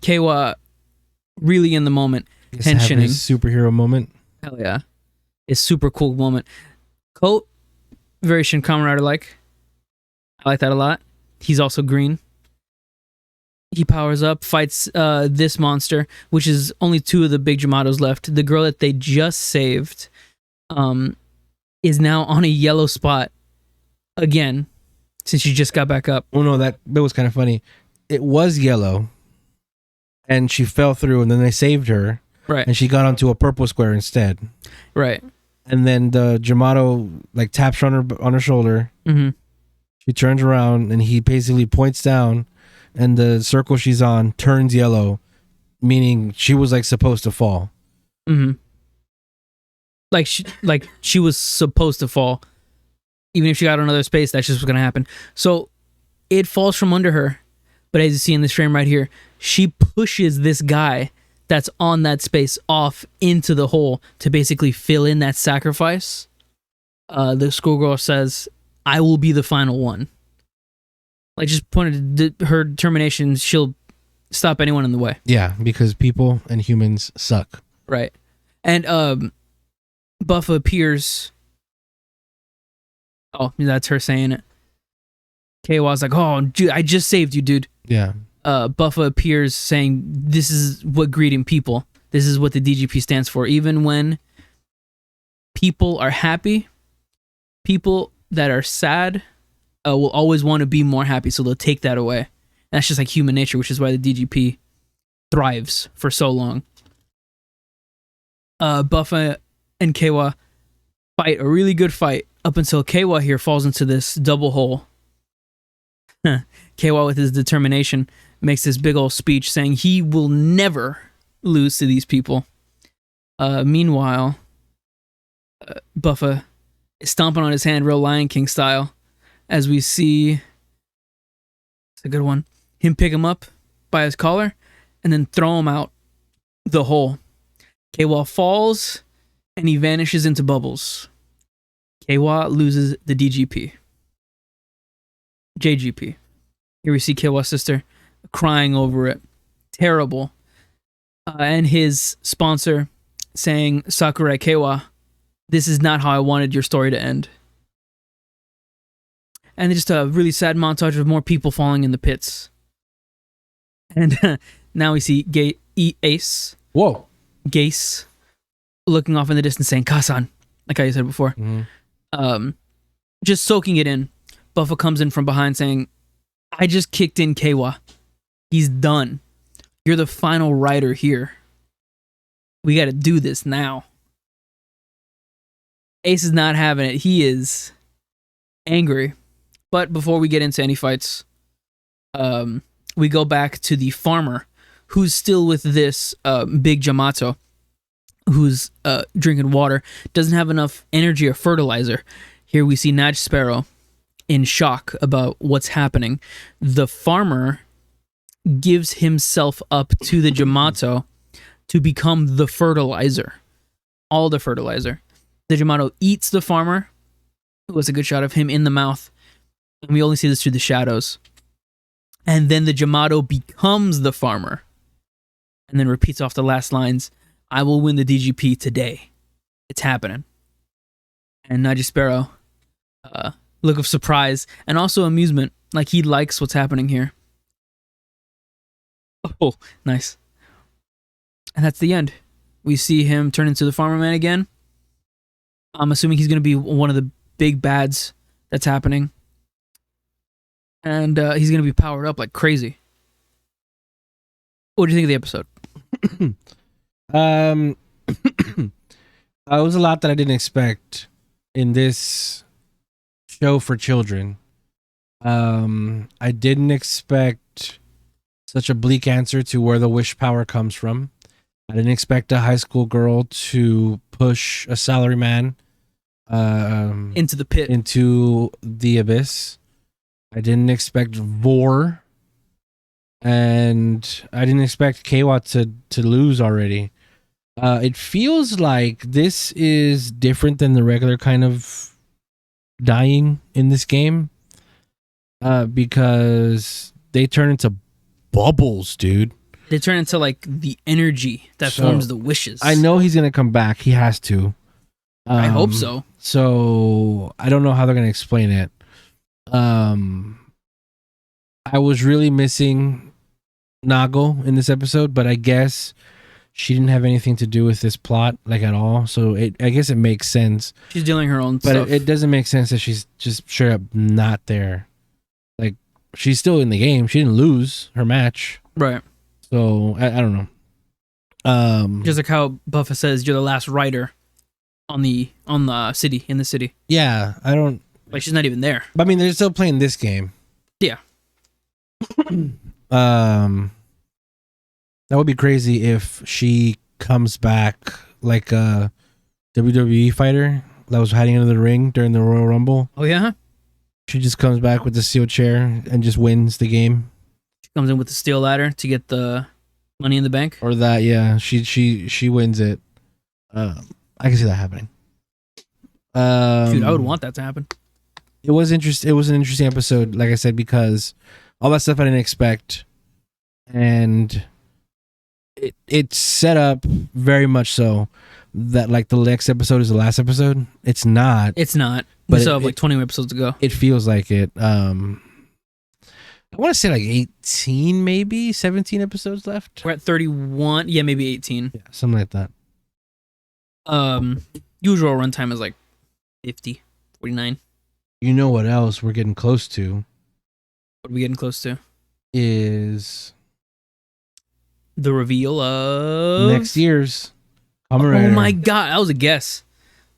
Keiwa, really in the moment, tensioning. His superhero moment. Hell yeah. It's super cool moment. Coat, very Shin Kamen Rider-like. I like that a lot. He's also green. He powers up, fights this monster, which is only 2 of the big Jamatos left. The girl that they just saved is now on a yellow spot again, since she just got back up. Oh no, that was kind of funny. It was yellow, and she fell through, and then they saved her. Right. And she got onto a purple square instead. Right. And then the Jamato taps her on her shoulder. Mm-hmm. She turns around, and he basically points down, and the circle she's on turns yellow, meaning she was supposed to fall. Mm-hmm. She was supposed to fall. Even if she got another space, that's just what's gonna happen. So it falls from under her, but as you see in this frame right here, she pushes this guy that's on that space off into the hole to basically fill in that sacrifice. The schoolgirl says, I will be the final one. Like, just pointed to her determination, she'll stop anyone in the way. Yeah, because people and humans suck. Right. And Buffa appears. Oh, that's her saying it. Keiwa's like, oh, dude, I just saved you, dude. Yeah. Buffa appears saying, this is what greeting people. This is what the DGP stands for. Even when people are happy, people that are sad will always want to be more happy, so they'll take that away. And that's just like human nature, which is why the DGP thrives for so long. Buffa and Keiwa fight a really good fight up until Keiwa here falls into this double hole. Keiwa, with his determination, makes this big old speech saying he will never lose to these people. Meanwhile, Buffa is stomping on his hand, real Lion King style, as we see, it's a good one, him pick him up by his collar and then throw him out the hole. Keiwa falls and he vanishes into bubbles. Keiwa loses the DGP. JGP. Here we see Keiwa's sister crying over it. Terrible. And his sponsor saying, Sakurai Keiwa, this is not how I wanted your story to end. And just a really sad montage of more people falling in the pits. And now we see Ace. Whoa. Gase looking off in the distance saying, Kasan, like I said before. Mm-hmm. Just soaking it in. Buffa comes in from behind saying, I just kicked in Keiwa. He's done. You're the final rider here. We got to do this now. Ace is not having it. He is angry. But before we get into any fights, we go back to the farmer who's still with this big Jamato, who's drinking water, doesn't have enough energy or fertilizer. Here we see Naj Sparrow in shock about what's happening. The farmer gives himself up to the Jamato to become the fertilizer. All the fertilizer. The Jamato eats the farmer. It was a good shot of him in the mouth. And we only see this through the shadows. And then the Jamato becomes the farmer. And then repeats off the last lines, I will win the DGP today. It's happening. And Naj Sparrow, look of surprise and also amusement, like he likes what's happening here. Oh, nice. And that's the end. We see him turn into the farmer man again. I'm assuming he's going to be one of the big bads that's happening. And he's going to be powered up like crazy. What do you think of the episode? It was a lot that I didn't expect in this show for children. I didn't expect such a bleak answer to where the wish power comes from. I didn't expect a high school girl to push a salaryman into the pit, into the abyss. I didn't expect Vor, and I didn't expect Keiwa to lose already. It feels like this is different than the regular kind of dying in this game, because they turn into bubbles, dude. They turn into like the energy that forms the wishes. I know he's gonna come back. He has to. I hope so. So I don't know how they're gonna explain it. I was really missing Nago in this episode, but I guess she didn't have anything to do with this plot, like at all. So I guess it makes sense. She's dealing her own but stuff. It doesn't make sense that she's just straight up not there. Like, she's still in the game. She didn't lose her match. Right. So I don't know. Just like how Buffa says, you're the last rider in the city. Yeah, I don't. Like, she's not even there. But I mean, they're still playing this game. Yeah. That would be crazy if she comes back like a WWE fighter that was hiding under the ring during the Royal Rumble. Oh yeah. She just comes back with the steel chair and just wins the game. She comes in with the steel ladder to get the money in the bank. Or that, yeah. She wins it. I can see that happening. Dude, I would want that to happen. It was interesting. It was an interesting episode, like I said, because all that stuff I didn't expect, and it's set up very much so that like the next episode is the last episode. It's not. It's not. But We still have like 20 episodes to go. It feels like it. I want to say like 18, maybe 17 episodes left. We're at 31. Yeah, maybe 18. Yeah, something like that. Usual runtime is like 50, 49. You know what else we're getting close to? What are we getting close to? Is the reveal of next year's Kamen Rider. Oh my god, that was a guess.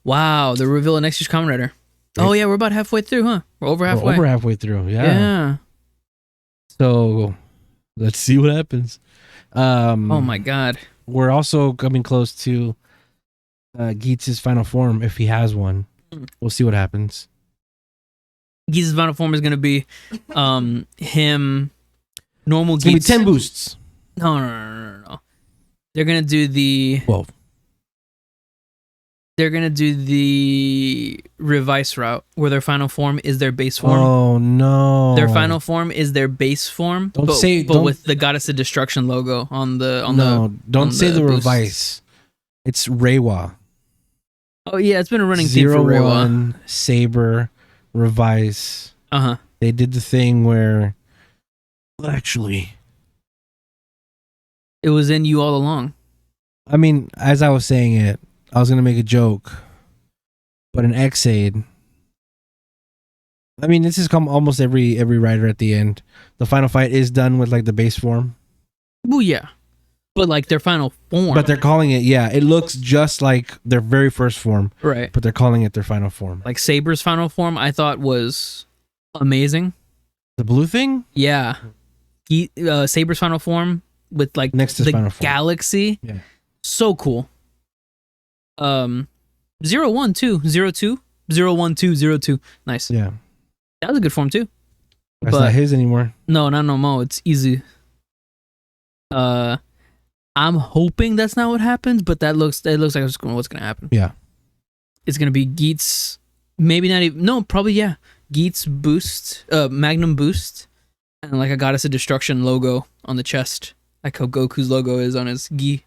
Wow, the reveal of next year's Kamen Rider. Oh yeah, we're about halfway through, huh? We're over halfway. We're over halfway through, Yeah. So let's see what happens. Oh my god. We're also coming close to Geats' final form if he has one. We'll see what happens. Geats' final form is gonna be him normal It's Geats. gonna be 10 boosts. No. They're gonna do the 12. They're gonna do the revice route where their final form is their base form. Oh no! Their final form is their base form, but with the Goddess of Destruction logo on the don't say the revice. It's Reiwa. Oh yeah, it's been a running theme for Reiwa. 01 Saber revice. They did the thing where actually it was in you all along. I mean, as I was saying it, I was gonna make a joke, but an X-Aid. I mean, this has come almost every rider at the end. The final fight is done with like the base form. Well, yeah, but like their final form. But they're calling it, yeah. It looks just like their very first form, right? But they're calling it their final form. Like Saber's final form, I thought was amazing. The blue thing, yeah. Saber's final form with like next to the final form. galaxy, yeah, so cool. 012 02 01202. Nice. Yeah, that was a good form too. That's not his anymore. No, not no more. It's easy. I'm hoping that's not what happens, but it looks like it's what's gonna happen. Yeah, it's gonna be Geats. Maybe not even. No, probably yeah. Geats boost, Magnum boost, and like a Goddess of Destruction logo on the chest, like how Goku's logo is on his gi.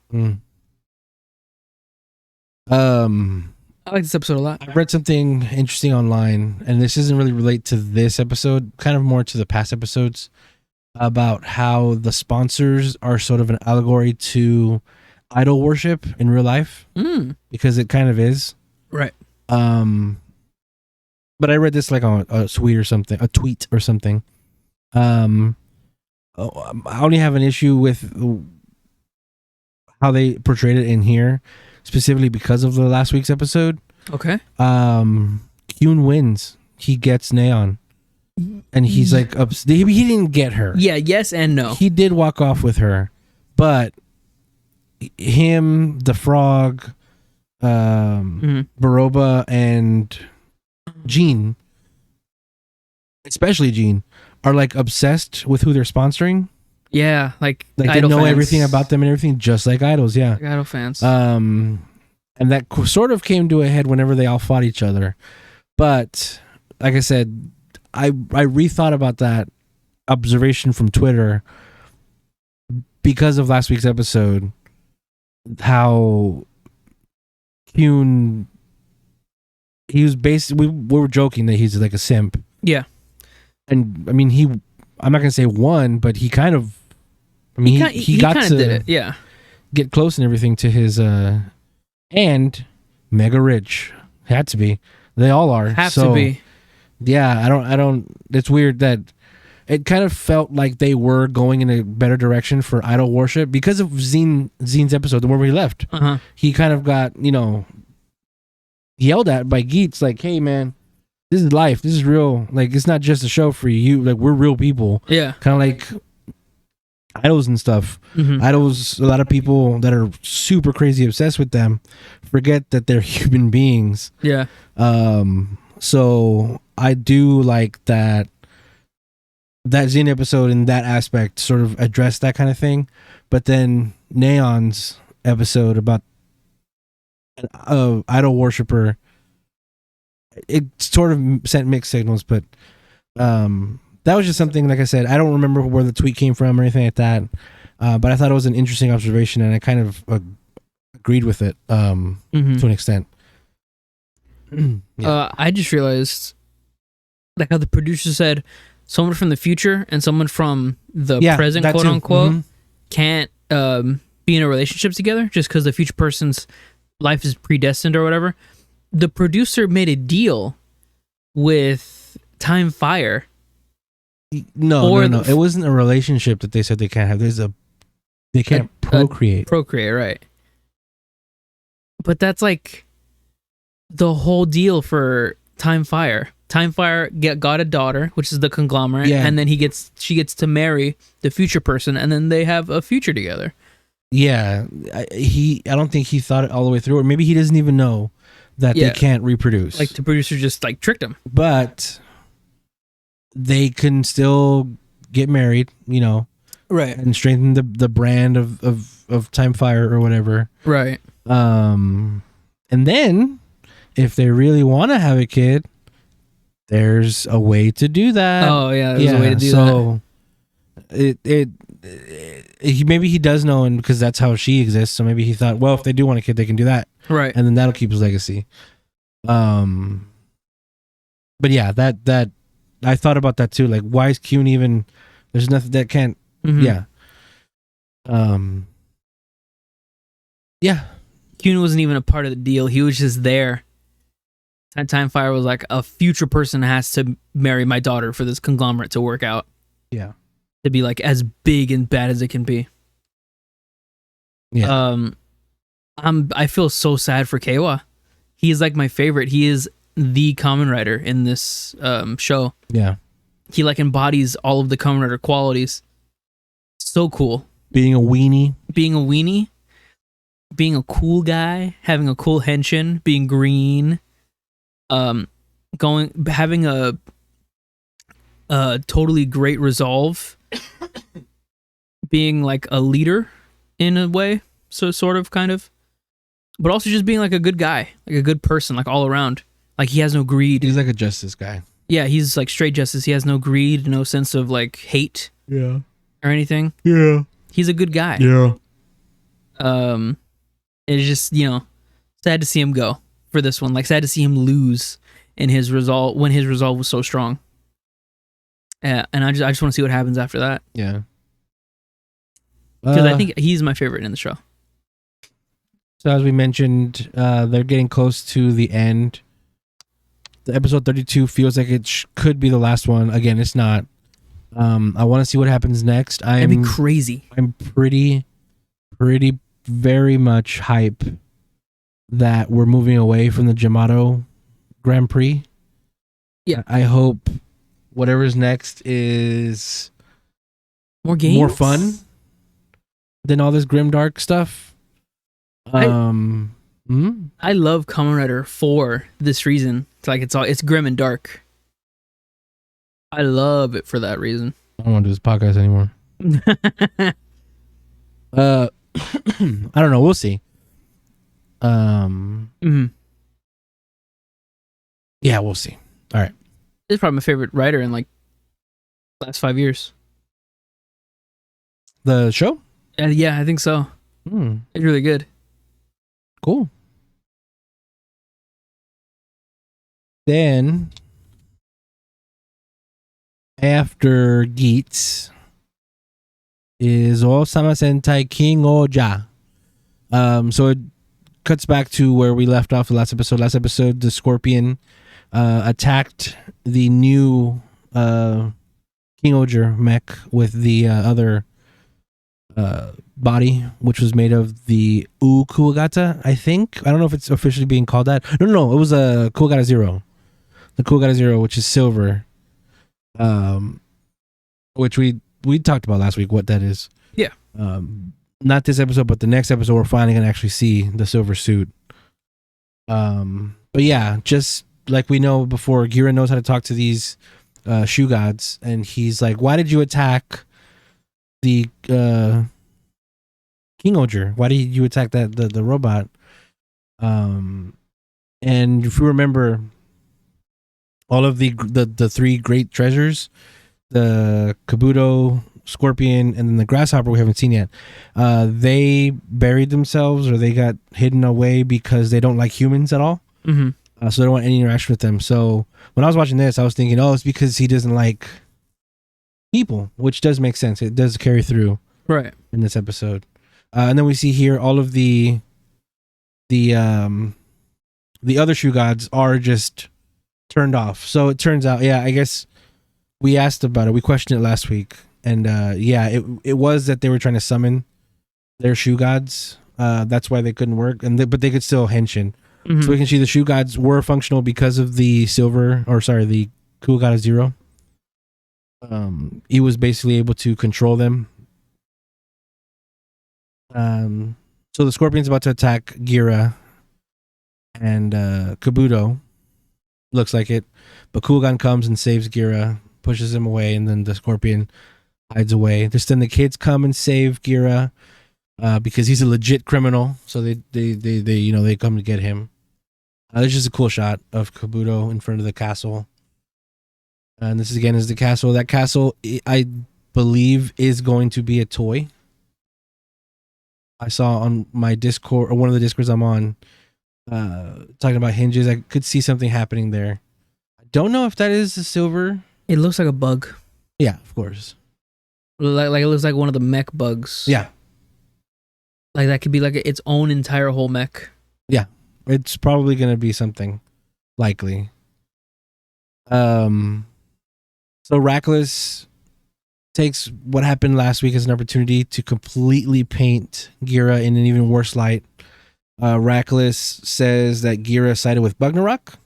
I like this episode a lot. I read something interesting online, and this doesn't really relate to this episode, kind of more to the past episodes, about how the sponsors are sort of an allegory to idol worship in real life, because it kind of is. Right. But I read this like on a tweet or something. I only have an issue with how they portrayed it in here, specifically because of the last week's episode. Okay. Kyun wins. He gets Neon, and he's like, he didn't get her. Yeah. Yes and no. He did walk off with her, but him, the frog, Baroba, and Jean, especially Jean, are like obsessed with who they're sponsoring. Yeah, like they know fans. Everything about them and everything, just like idols. Yeah, like idol fans. And that sort of came to a head whenever they all fought each other. But like I said, I rethought about that observation from Twitter because of last week's episode. How Kyun, he was basically, we were joking that he's like a simp. Yeah. And I mean, I'm not gonna say won, but he kind of, I mean, he got to did it. Yeah, get close and everything to his and mega rich. Had to be. They all are. Have to be. Yeah, I don't. It's weird that it kind of felt like they were going in a better direction for idol worship because of Zine's episode, the one where he left. He kind of got, yelled at by Geats, like, "Hey man, this is life. This is real. Like, it's not just a show for you. Like, we're real people." Yeah. Kind of like idols and stuff. Idols, a lot of people that are super crazy obsessed with them forget that they're human beings. Yeah. So I do like that Zine episode in that aspect sort of addressed that kind of thing. But then Neon's episode about an idol worshiper it sort of sent mixed signals, but that was just something, like I said, I don't remember where the tweet came from or anything like that, but I thought it was an interesting observation, and I kind of agreed with it to an extent. I just realized, like how the producer said, someone from the future and someone from the present, quote unquote, can't be in a relationship together just because the future person's life is predestined or whatever. The producer made a deal with Time Fire. No. It wasn't a relationship that they said they can't have. They can't procreate. Procreate, right? But that's like the whole deal for Time Fire. Time Fire got a daughter, which is the conglomerate, and then she gets to marry the future person, and then they have a future together. Yeah, I don't think he thought it all the way through, or maybe he doesn't even know that they can't reproduce. Like the producer just like tricked him. But they can still get married, right, and strengthen the brand of Time Fire or whatever, right. And then if they really want to have a kid, there's a way to do that. Oh yeah, there's a way to do that. So maybe he does know, and because that's how she exists, so maybe he thought, well, if they do want a kid, they can do that, right? And then that'll keep his legacy. But yeah, that I thought about that too. Like, why is Kyun even? There's nothing that can't. Yeah. Yeah. Kyun wasn't even a part of the deal. He was just there. Time Fire was like, a future person has to marry my daughter for this conglomerate to work out. Yeah. To be like as big and bad as it can be. Yeah. I feel so sad for Keiwa. He's like my favorite. He is the Kamen Rider in this show. Yeah. He like embodies all of the Kamen Rider qualities. So cool. Being a weenie. Being a cool guy, having a cool henshin, being green, having a totally great resolve, being like a leader in a way, so sort of, kind of, but also just being like a good guy, like a good person, like all around. Like he has no greed. He's like a justice guy. Yeah, he's like straight justice. He has no greed, no sense of like hate. Yeah. Or anything. Yeah. He's a good guy. Yeah. It's just, sad to see him go for this one. Like sad to see him lose in his resolve when his resolve was so strong. And I just want to see what happens after that. Yeah. Because I think he's my favorite in the show. So as we mentioned, they're getting close to the end. The episode 32 feels like it could be the last one. Again, it's not. I want to see what happens next. That'd be crazy. I'm pretty very much hype that we're moving away from the Yamato Grand Prix. Yeah. I hope whatever's next is more games, more fun than all this grimdark stuff. I love Kamen Rider for this reason. It's like it's grim and dark. I love it for that reason. I don't want to do this podcast anymore. I don't know. We'll see. Yeah, we'll see. All right. This is probably my favorite writer in like last 5 years. The show? Yeah, I think so. It's really good. Cool. Then after Geats is Osama Sentai King-Ohger. So it cuts back to where we left off the last episode. Last episode, the Scorpion attacked the new King-Ohger mech with the other body, which was made of the Kuwagata, I think. I don't know if it's officially being called that. No, it was a Kuwagata Zero. The Kuwagata Zero, which is silver. Which we talked about last week, what that is. Yeah. Not this episode, but the next episode, we're finally going to actually see the silver suit. But yeah, just like we know before, Gira knows how to talk to these shoe gods, and he's like, why did you attack the King-Ohger? Why did you attack the robot? And if you remember, all of the three great treasures, the Kabuto, Scorpion, and then the Grasshopper we haven't seen yet. They buried themselves, or they got hidden away because they don't like humans at all. Mm-hmm. So they don't want any interaction with them. So when I was watching this, I was thinking, oh, it's because he doesn't like people, which does make sense. It does carry through right in this episode. And then we see here all of the other shoe gods are just turned off. So it turns out, I guess we asked about it. We questioned it last week, and it was that they were trying to summon their shoe gods. That's why they couldn't work, but they could still henshin. Mm-hmm. So we can see the shoe gods were functional because of the the Cool God of Zero. He was basically able to control them. So the Scorpion's about to attack Gira and Kabuto. Looks like it. But Kugan comes and saves Gira, pushes him away, and then the Scorpion hides away. Then the kids come and save Gira because he's a legit criminal. So they come to get him. There's just a cool shot of Kabuto in front of the castle. And this is the castle. That castle, I believe, is going to be a toy. I saw on my Discord, or one of the Discords I'm on, talking about hinges. I could see something happening there. I don't know if that is the silver. It looks like a bug. Yeah, of course. Like it looks like one of the mech bugs. Yeah. Like that could be like its own entire whole mech. Yeah. It's probably going to be something. Likely. So Rackless takes what happened last week as an opportunity to completely paint Gira in an even worse light. Rackless says that Gira sided with Bugnarok,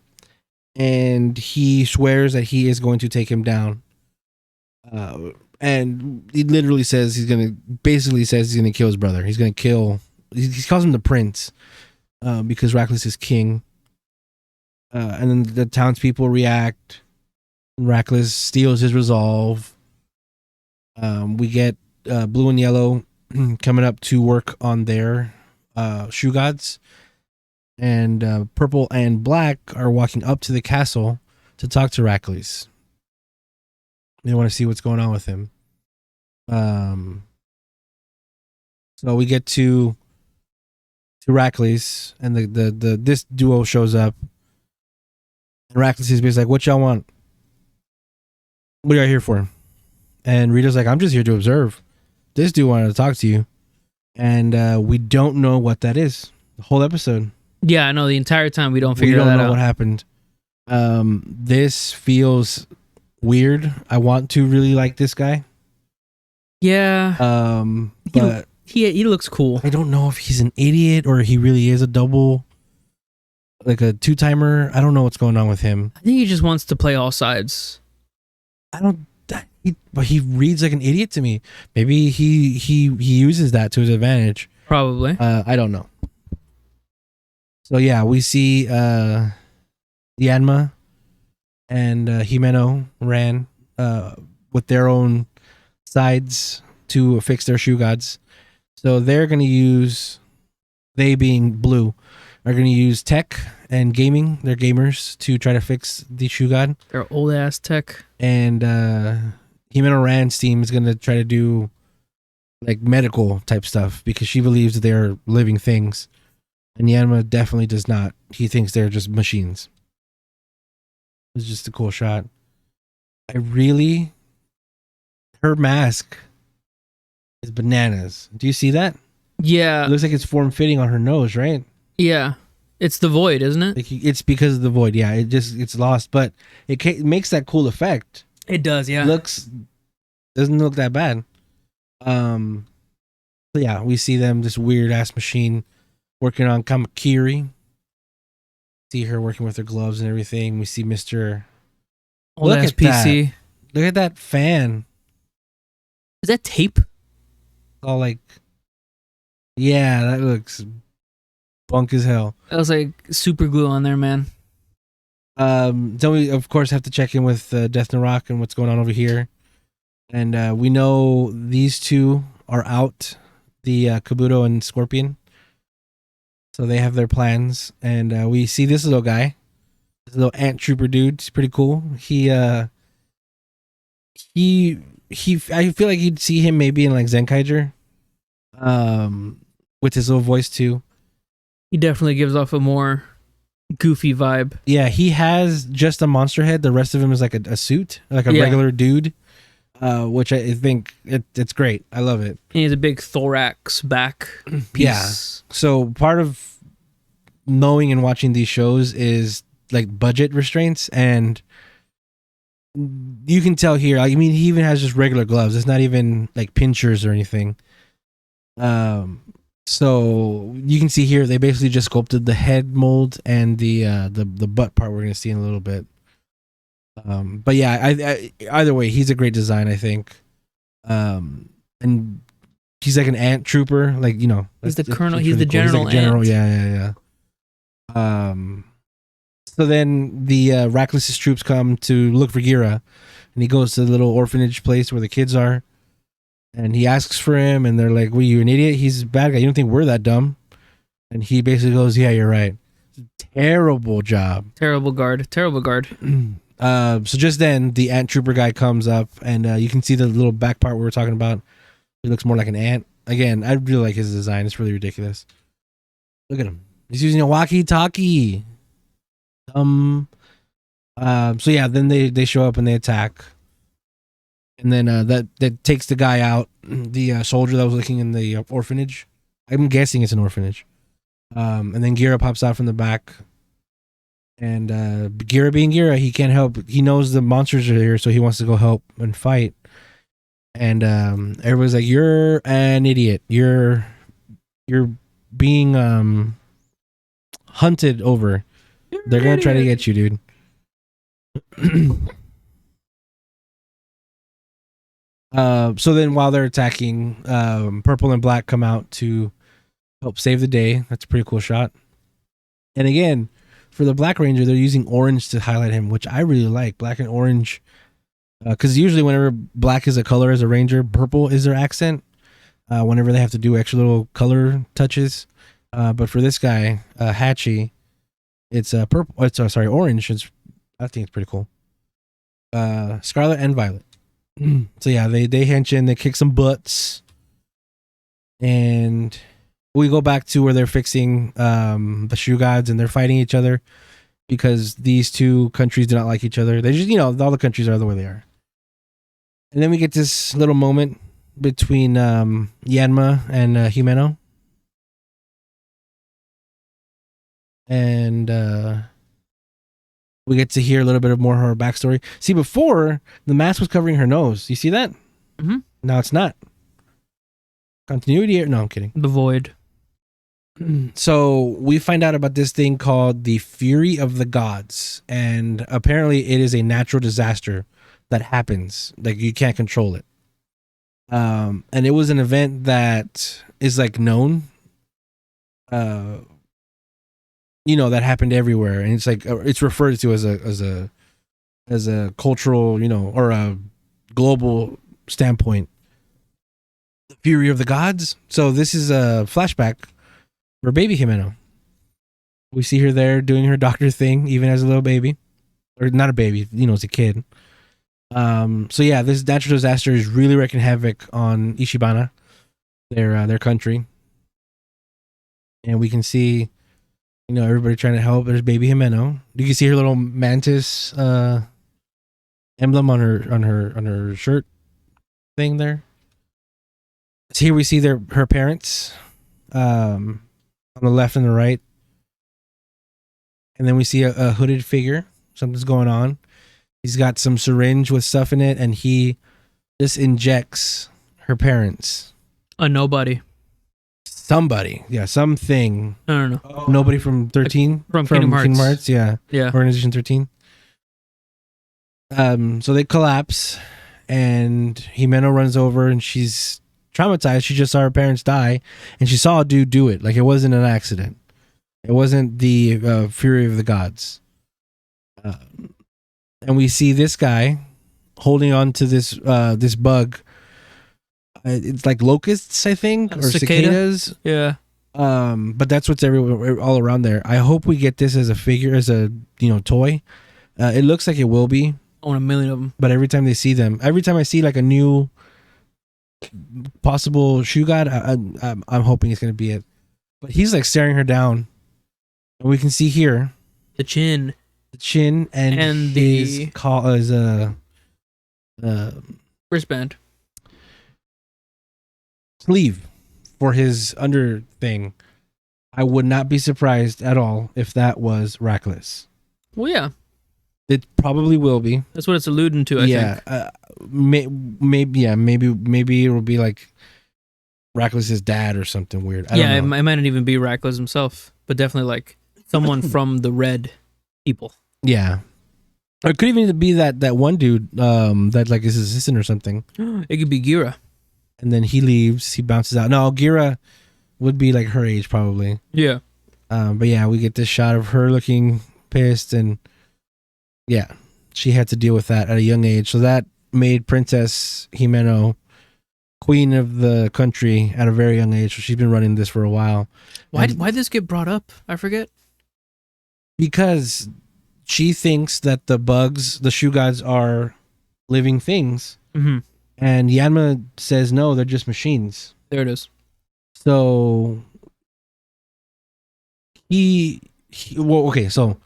and he swears that he is going to take him down. And he literally says he's gonna kill his brother. He's gonna kill. He calls him the prince because Rackless is king. And then the townspeople react. Rackless steals his resolve. We get Blue and Yellow coming up to work on their shoe gods, and Purple and Black are walking up to the castle to talk to Rackless. They want to see what's going on with him. So we get to Rackless, and this duo shows up. And Rackless is basically like, "What y'all want? What are y'all here for?" And Rita's like, "I'm just here to observe. This dude wanted to talk to you." And we don't know what that is. The whole episode. Yeah, I know. The entire time we don't figure that out. We don't know what happened. This feels weird. I want to really like this guy. Yeah. But he looks cool. I don't know if he's an idiot or he really is a double, like a two-timer. I don't know what's going on with him. I think he just wants to play all sides. But he reads like an idiot to me. Maybe he uses that to his advantage. Probably. I don't know. So yeah, we see Yanma and Himeno ran with their own sides to fix their shoe gods. So they're going to use, they being Blue, are going to use tech and gaming. They're gamers to try to fix the shoe god. They're old ass tech. And Himeno Rand's team is going to try to do like medical type stuff because she believes that they're living things. And Yanma definitely does not. He thinks they're just machines. It's just a cool shot. Her mask is bananas. Do you see that? Yeah. It looks like it's form-fitting on her nose, right? Yeah. It's the void, isn't it? Like it's because of the void. Yeah, it's lost, but it makes that cool effect. It does, yeah. Doesn't look that bad. So yeah, we see them, this weird ass machine working on Kamakiri. See her working with her gloves and everything. We see Mr. Look at PC. That. Look at that fan. Is that tape? All like, yeah, that looks bunk as hell. That was like super glue on there, man. Then we of course have to check in with Death and Rock and what's going on over here. And we know these two are out, the Kabuto and Scorpion. So they have their plans. And we see this little guy This little ant trooper dude. He's pretty cool. He I feel like you'd see him maybe in like Zenkaiger, with his little voice too. He definitely gives off a more goofy vibe. Yeah, he has just a monster head. The rest of him is like a suit, like a regular dude, which I think it's great. I love it. And he has a big thorax back piece. Yeah. So part of knowing and watching these shows is like budget restraints, and you can tell here. I mean, he even has just regular gloves. It's not even like pinchers or anything. So you can see here they basically just sculpted the head mold and the butt part we're gonna see in a little bit. But yeah, I either way, he's a great design, I think. And he's like an ant trooper, like, you know. He's the colonel. He's the general. He's like general. Yeah. So then the Rackless's troops come to look for Gira, and he goes to the little orphanage place where the kids are. And he asks for him, and they're like, "Well, you an idiot? He's a bad guy. You don't think we're that dumb?" And he basically goes, "Yeah, you're right. Terrible job. Terrible guard. So just then, the ant trooper guy comes up, and you can see the little back part we were talking about. He looks more like an ant. Again, I really like his design. It's really ridiculous. Look at him. He's using a walkie-talkie. So yeah, then they show up and they attack. And then that takes the guy out, the soldier that was looking in the orphanage. I'm guessing it's an orphanage. And then Gira pops out from the back. And Gira being Gira, he can't help. He knows the monsters are here, so he wants to go help and fight. And everybody's like, "You're an idiot. You're being hunted over. They're gonna try to get you, dude." So then while they're attacking, Purple and Black come out to help save the day. That's a pretty cool shot. And again, for the Black Ranger, they're using orange to highlight him, which I really like. Black and orange. Because usually whenever black is a color as a ranger, purple is their accent. Whenever they have to do extra little color touches. But for this guy, Hatchie, it's purple. Orange. I think it's pretty cool. Scarlet and Violet. So yeah, they hench in, they kick some butts, and we go back to where they're fixing the shoe gods, and they're fighting each other because these two countries do not like each other. They just, all the countries are the way they are. And then we get this little moment between Yanma and Himeno, and we get to hear a little bit of more of her backstory. See, before, the mask was covering her nose. You see that? Mm-hmm. Now it's not. Continuity here? No, I'm kidding. The void. So we find out about this thing called the Fury of the Gods. And apparently it is a natural disaster that happens. Like, you can't control it. And it was an event that is like known. That happened everywhere, and it's like it's referred to as a cultural, or a global standpoint. The Fury of the Gods. So this is a flashback for baby Himeno. We see her there doing her doctor thing, even as a little baby, or not a baby, as a kid. So yeah, this natural disaster is really wreaking havoc on Ishibana, their country, and we can see. Everybody trying to help. There's baby Himeno. You can see her little mantis emblem on her shirt thing there. So here we see her parents on the left and the right. And then we see a hooded figure. Something's going on. He's got some syringe with stuff in it, and he just injects her parents. A nobody. Somebody, yeah, something. I don't know. Nobody from 13? From Kingdom Hearts. Yeah. Organization 13. So they collapse, and Himeno runs over, and she's traumatized. She just saw her parents die, and she saw a dude do it. Like, it wasn't an accident. It wasn't the Fury of the Gods. And we see this guy holding on to this bug. It's like locusts, I think, or cicadas. Yeah. But that's what's everywhere, all around there. I hope we get this as a figure, as a toy. It looks like it will be. I want a million of them. But every time I see like a new possible shoe god, I'm hoping it's gonna be it. But he's like staring her down, and we can see here the chin, and his call as a wristband sleeve for his under thing. I would not be surprised at all if that was Rackless. Well, yeah, it probably will be. That's what it's alluding to. I think. Maybe it'll be like Rackless's dad or something weird. I don't know. It might not even be Rackless himself, but definitely like someone from the Red people. Yeah, or it could even be that one dude that like is his assistant or something. It could be Gira. And then he leaves. He bounces out. No, Gira would be like her age probably. Yeah. But yeah, we get this shot of her looking pissed, and yeah, she had to deal with that at a young age. So that made Princess Himeno queen of the country at a very young age. So she's been running this for a while. Why'd this get brought up? I forget. Because she thinks that the shoe gods, are living things. Mm-hmm. And Yanma says, no, they're just machines. There it is. So so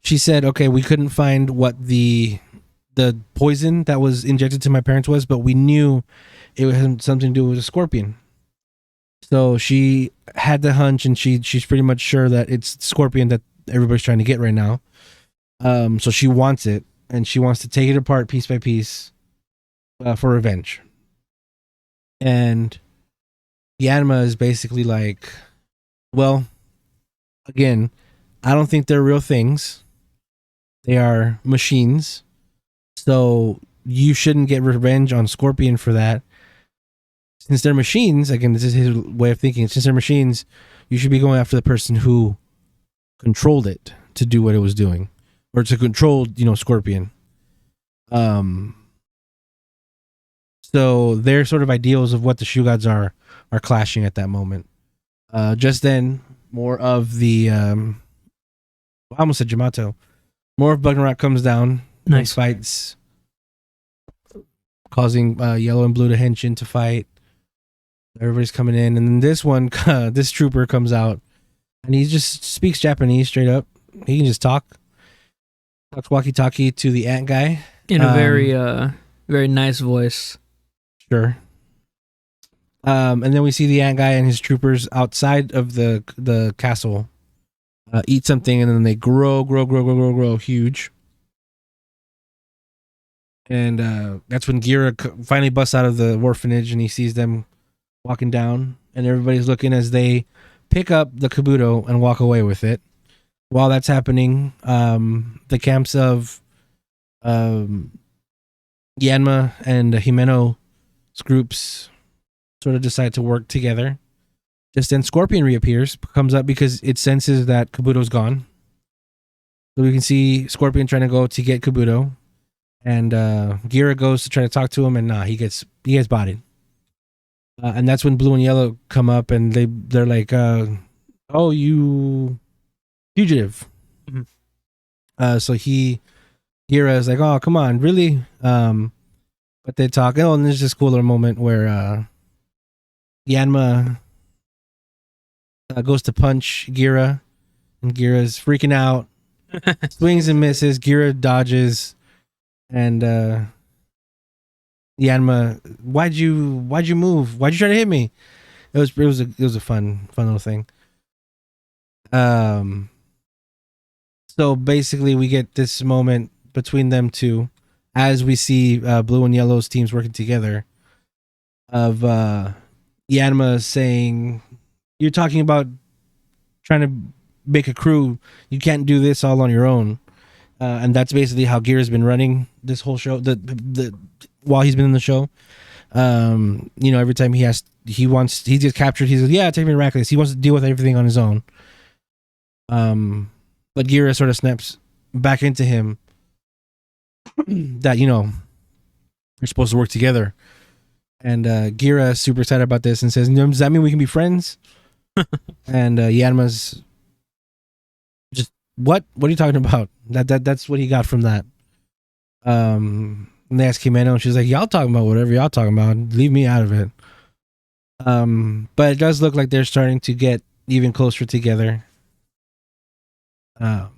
she said, okay, we couldn't find what the poison that was injected to my parents was, but we knew it had something to do with a scorpion. So she had the hunch, and she's pretty much sure that it's scorpion that everybody's trying to get right now. So she wants it, and she wants to take it apart piece by piece. For revenge. And Yanma is basically like, well, again, I don't think they're real things. They are machines. So you shouldn't get revenge on Scorpion for that. Since they're machines, again, this is his way of thinking. Since they're machines, you should be going after the person who controlled it to do what it was doing, or to control, Scorpion. So their sort of ideals of what the shoe gods are clashing at that moment. Just then, more of the I almost said Jamato. More of Bugnarok comes down. Nice. Fights, causing Yellow and Blue to hench in to fight. Everybody's coming in, and then this trooper comes out, and he just speaks Japanese straight up. He can just talks walkie-talkie to the ant guy in a very nice voice. Sure. And then we see the ant guy and his troopers outside of the castle eat something, and then they grow huge. And that's when Gira finally busts out of the orphanage, and he sees them walking down, and everybody's looking as they pick up the Kabuto and walk away with it. While that's happening, the camps of Yanma and Himeno groups sort of decide to work together. Just then Scorpion reappears, comes up because it senses that Kabuto's gone. So we can see Scorpion trying to go to get Kabuto, and Gira goes to try to talk to him, and he gets bodied. And that's when Blue and Yellow come up, and they're like, "Oh, you fugitive." Mm-hmm. So Gira is like, "Oh, come on, really?" But they talk. Oh, and there's this cool little moment where Yanma goes to punch Gira, and Gira's freaking out, swings and misses. Gira dodges, and Yanma, why'd you move? Why'd you try to hit me? It was a fun little thing. So basically, we get this moment between them two, as we see Blue and Yellow's teams working together, of Yanma saying, "You're talking about trying to make a crew. You can't do this all on your own." And that's basically how Gear's been running this whole show. While he's been in the show, every time he gets captured, he's like, "Yeah, take me to Rackless." He wants to deal with everything on his own. But Gira sort of snaps back into him that you're supposed to work together, and Gira is super excited about this and says, "Does that mean we can be friends?" And Yanma's just what are you talking about? That's what he got from that. And they ask Himeno, and she's like, y'all talking about whatever y'all talking about, leave me out of it. But it does look like they're starting to get even closer together. So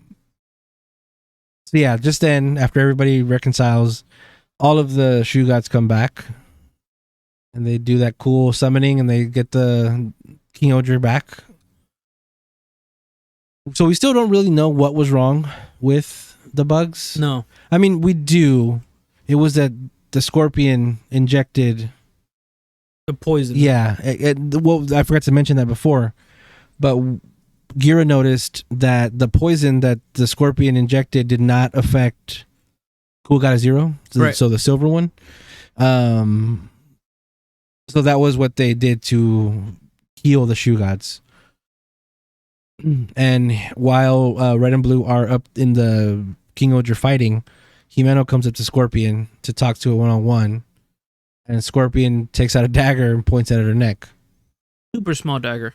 yeah, just then, after everybody reconciles, all of the Shugats come back, and they do that cool summoning, and they get the King-Ohger back. So we still don't really know what was wrong with the bugs. No. I mean, we do. It was that the scorpion injected the poison. Yeah. Well, I forgot to mention that before, but Gira noticed that the poison that the scorpion injected did not affect Kuwagata Zero, so the silver one. So that was what they did to heal the Shugats. And while Red and Blue are up in the King-Ohger fighting, Himeno comes up to Scorpion to talk to a one-on-one, and Scorpion takes out a dagger and points it at her neck. Super small dagger.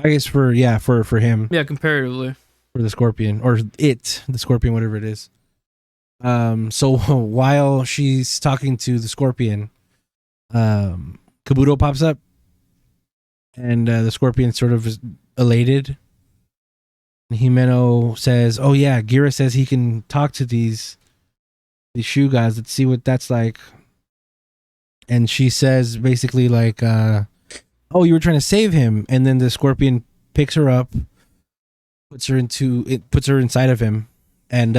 I guess for him. Yeah, comparatively. For the Scorpion, or the Scorpion, whatever it is. So while she's talking to the Scorpion, Kabuto pops up, and the Scorpion sort of is elated. And Himeno says, "Oh yeah, Gira says he can talk to these shoe guys. Let's see what that's like." And she says basically like, "Oh, you were trying to save him." And then the Scorpion picks her up, puts her inside of him, and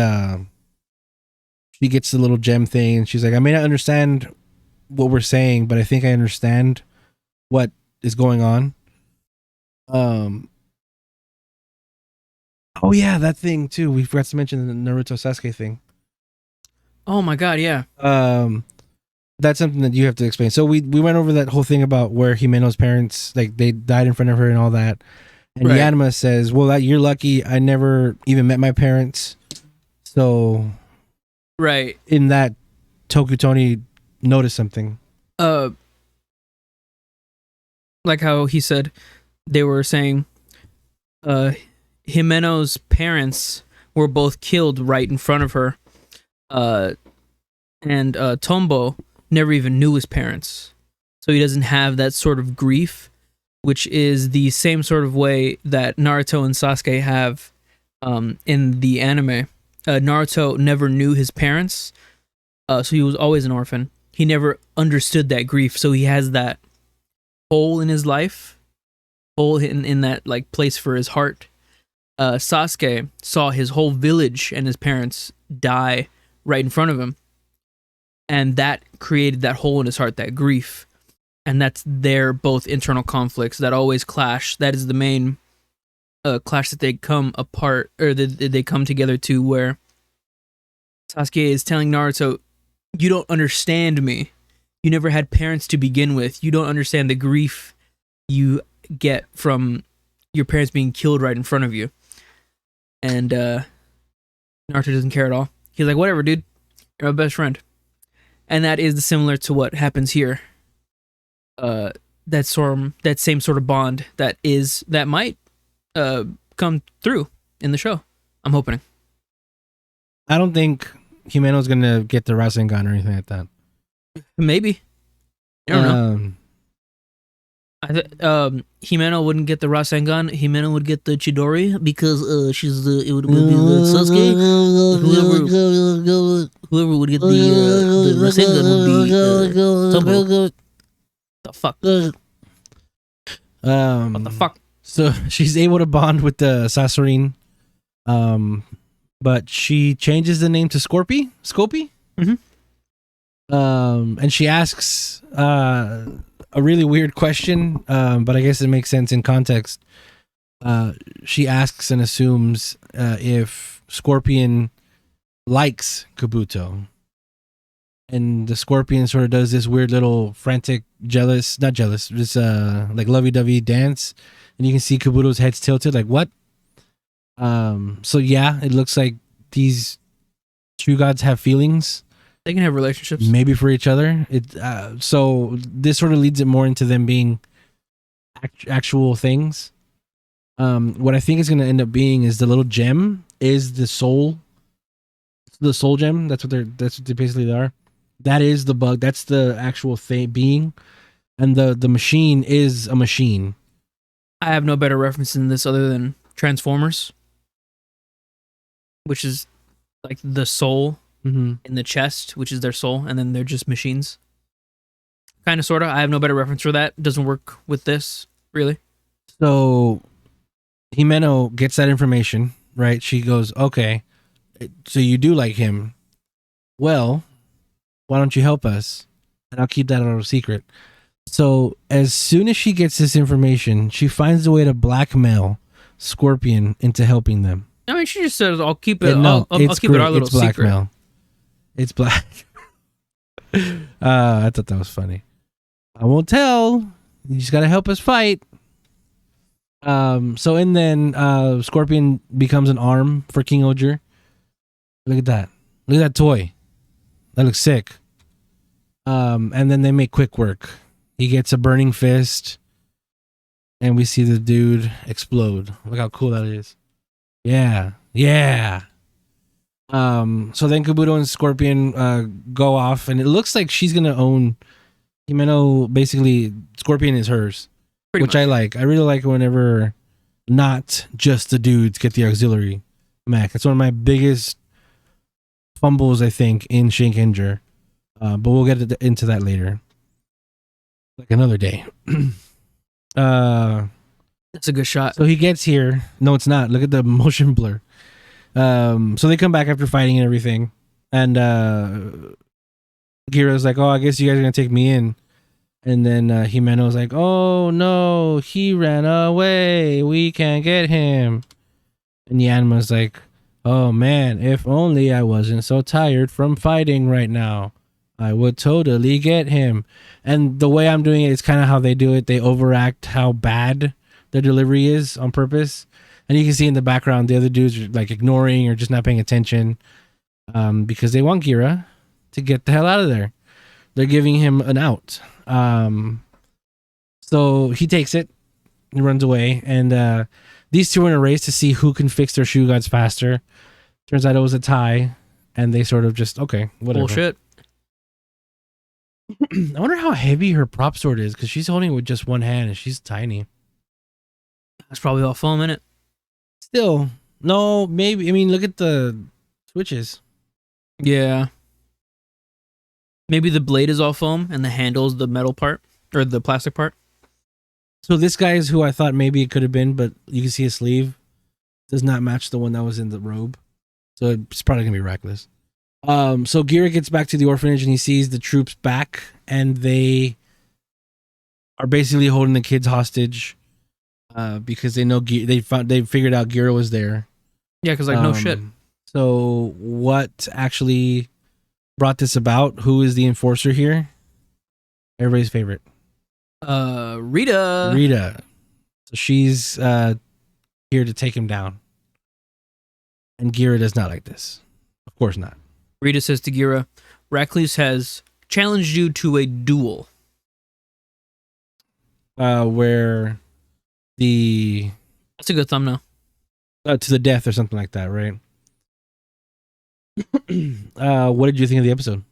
she gets the little gem thing. And she's like, "I may not understand what we're saying, but I think I understand what is going on." Oh yeah, that thing too. We forgot to mention the Naruto Sasuke thing. Oh my god, yeah. That's something that you have to explain. So we went over that whole thing about where Himeno's parents, like, they died in front of her and all that. And right. Yanma says, "Well, you're lucky. I never even met my parents." So, right in that, Tokutoni noticed something. Like how he said, they were saying, Himeno's parents were both killed right in front of her. And Tombo never even knew his parents. So he doesn't have that sort of grief, which is the same sort of way that Naruto and Sasuke have in the anime. Naruto never knew his parents, so he was always an orphan. He never understood that grief, so he has that hole in his life, hole in that like place for his heart. Sasuke saw his whole village and his parents die right in front of him, and that created that hole in his heart, that grief. And that's their both internal conflicts that always clash. That is the main clash that they come apart, or they come together to, where Sasuke is telling Naruto, "You don't understand me. You never had parents to begin with. You don't understand the grief you get from your parents being killed right in front of you." And Naruto doesn't care at all. He's like, "Whatever, dude. You're my best friend." And that is similar to what happens here. That same sort of bond that might come through in the show. I'm hoping. I don't think Himeno's gonna get the Rasengan or anything like that. Maybe. I don't know. Himeno wouldn't get the Rasengan. Himeno would get the Chidori because it would be the Sasuke. Whoever would get the Rasengan would be Tombo. The fuck? What the fuck? So she's able to bond with the Sassorine, but she changes the name to Scopy. Mm-hmm. And she asks a really weird question, but I guess it makes sense in context. She asks and assumes if Scorpion likes Kabuto. And the Scorpion sort of does this weird little frantic, just like lovey-dovey dance. And you can see Kabuto's head's tilted, like, what? So yeah, it looks like these true gods have feelings. They can have relationships. Maybe for each other. So this sort of leads it more into them being actual things. What I think is going to end up being is the little gem is the soul gem. That's what they basically are. That is the bug. That's the actual thing being, and the machine is a machine. I have no better reference in this other than Transformers, which is like the soul in the chest, which is their soul, and then they're just machines. Kind of, sort of. I have no better reference for that. Doesn't work with this, really. So Himeno gets that information, right? She goes, okay, so you do like him. Well, why don't you help us? And I'll keep that a little secret. So as soon as she gets this information, she finds a way to blackmail Scorpion into helping them. I mean, she just says, "I'll keep it. No, I'll keep it our little secret." It's black. I thought that was funny. I won't tell. You just gotta help us fight. So and then Scorpion becomes an arm for King-Ohger. Look at that. Look at that toy. That looks sick. And then they make quick work. He gets a burning fist, and we see the dude explode. Look how cool that is. Yeah. So then Kabuto and Scorpion go off, and it looks like she's gonna own Himeno. Basically, Scorpion is hers, which I like. I really like whenever not just the dudes get the auxiliary mech. That's one of my biggest fumbles, I think, in King-Ohger. But we'll get into that later. Like another day. That's a good shot. So he gets here. No, it's not. Look at the motion blur. So they come back after fighting and everything. And Gira's like, oh, I guess you guys are going to take me in. And then Himeno's like, oh, no, he ran away. We can't get him. And Yanma's like, oh, man, if only I wasn't so tired from fighting right now. I would totally get him. And the way I'm doing it is kind of how they do it. They overact how bad their delivery is on purpose. And you can see in the background, the other dudes are like ignoring or just not paying attention because they want Gira to get the hell out of there. They're giving him an out. So he takes it and runs away. And these two are in a race to see who can fix their shoe gods faster. Turns out it was a tie. And they sort of just, okay, whatever. Bullshit. I wonder how heavy her prop sword is because she's holding it with just one hand and she's tiny. That's probably all foam in it. Still, no, maybe. I mean, look at the switches. Yeah. Maybe the blade is all foam and the handle is the metal part or the plastic part. So this guy is who I thought maybe it could have been, but you can see his sleeve does not match the one that was in the robe. So it's probably gonna be reckless. So Gira gets back to the orphanage and he sees the troops back and they are basically holding the kids hostage because they know they figured out Gira was there. Yeah, because like no shit. So what actually brought this about? Who is the enforcer here? Everybody's favorite. Rita. So she's here to take him down. And Gira does not like this. Of course not. Rita says to Gira, Rackless has challenged you to a duel. Where the... That's a good thumbnail. To the death or something like that, right? What did you think of the episode?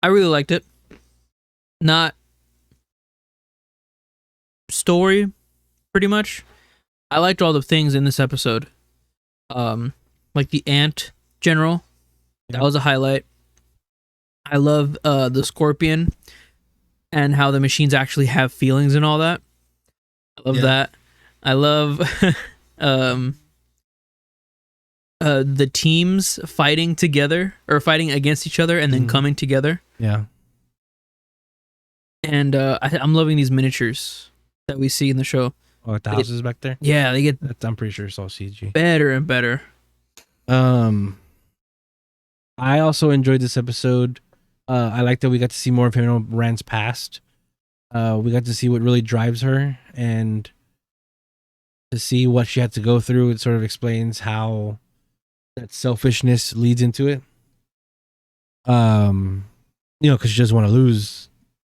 I really liked it. Not story, pretty much. I liked all the things in this episode. Like the ant general. Yeah. That was a highlight. I love the scorpion and how the machines actually have feelings and all that. I love that. I love the teams fighting together or fighting against each other and then coming together. Yeah. And I'm loving these miniatures that we see in the show. Oh, the houses back there? Yeah, they get... I'm pretty sure it's all CG. Better and better. I also enjoyed this episode. I like that we got to see more of him Rand's past. We got to see what really drives her and to see what she had to go through. It sort of explains how that selfishness leads into it. Because she doesn't want to lose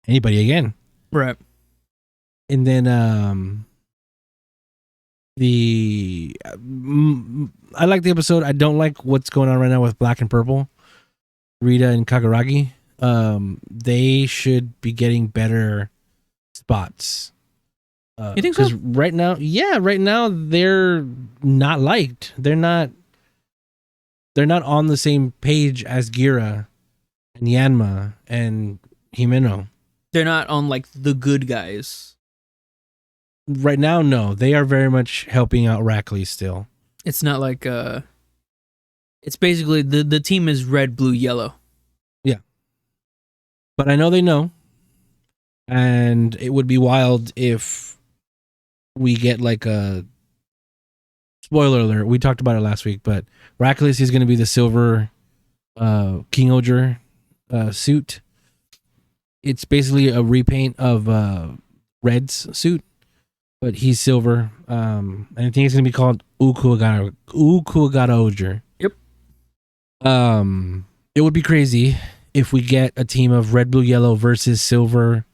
anybody again. Right. And then I like the episode. I don't like what's going on right now with Black and Purple, Rita and Kaguragi. They should be getting better spots. You think so? Because right now they're not liked. They're not on the same page as Gira and Yanma and Himeno. They're not on like the good guys. Right now, no. They are very much helping out Rackley still. It's not like it's basically the team is red, blue, yellow. Yeah. But I know they know. And it would be wild if we get like a spoiler alert. We talked about it last week, but Rackley is going to be the silver King-Ohger suit. It's basically a repaint of Red's suit, but he's silver. And I think it's going to be called King-Ohger. Yep. It would be crazy if we get a team of red, blue, yellow versus silver,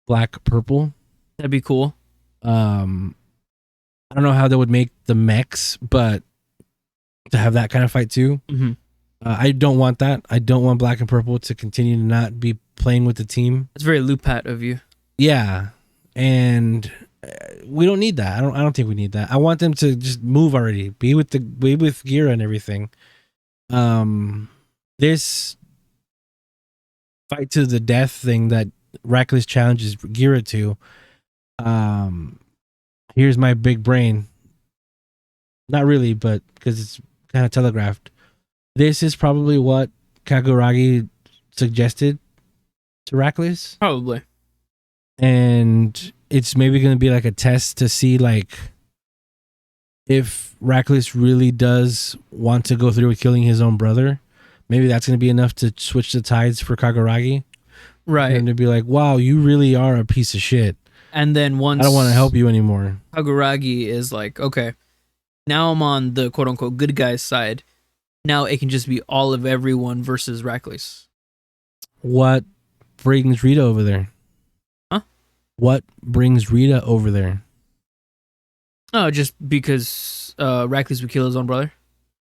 black, purple. That'd be cool. I don't know how they would make the mechs, but to have that kind of fight too. Mm-hmm. I don't want that. I don't want black and purple to continue to not be playing with the team. It's very Lupat of you. Yeah, and we don't need that. I don't think we need that. I want them to just move already. Be with Gira and everything. This fight to the death thing that Rackless challenges Gira to. Here's my big brain. Not really, but because it's kind of telegraphed. This is probably what Kaguragi suggested to Rackless. Probably. And it's maybe going to be like a test to see like if Rackless really does want to go through with killing his own brother. Maybe that's going to be enough to switch the tides for Kaguragi. Right. And to be like, wow, you really are a piece of shit. And then once I don't want to help you anymore. Kaguragi is like, okay, now I'm on the quote unquote good guy's side. Now it can just be all of everyone versus Rackless. What brings Rita over there? Huh? What brings Rita over there? Oh, just because Rackless would kill his own brother.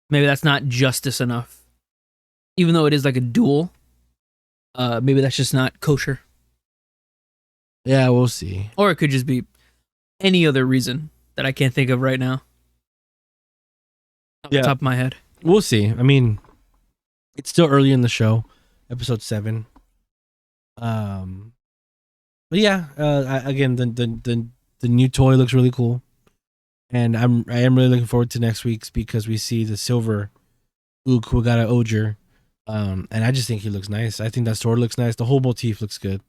Maybe that's not justice enough. Even though it is like a duel, maybe that's just not kosher. Yeah, we'll see. Or it could just be any other reason that I can't think of right now. Off the top of my head. We'll see. I mean, it's still early in the show, episode 7. But yeah, again, the new toy looks really cool, and I am really looking forward to next week's because we see the silver King-Ohger, and I just think he looks nice. I think that sword looks nice. The whole motif looks good.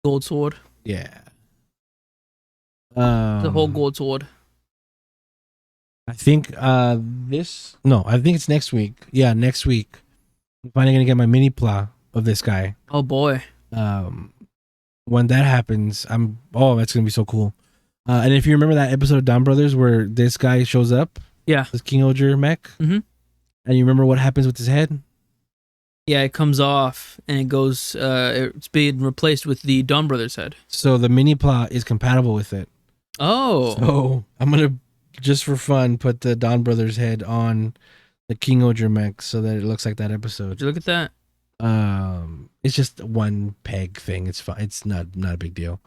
Gold sword. Yeah. The whole gold sword. I think I think it's next week. Yeah, next week. I'm finally gonna get my mini pla of this guy. Oh boy. When that happens, that's gonna be so cool. And if you remember that episode of Dawn Brothers where this guy shows up, yeah, this King-Ohger mech, and you remember what happens with his head? Yeah, it comes off and it goes. It's being replaced with the Dawn Brothers head. So the mini pla is compatible with it. Oh, so I'm gonna just for fun put the Dawn Brothers head on the King-Ohger mech so that it looks like that episode. Did you look at that? It's just one peg thing. It's fine. It's not a big deal.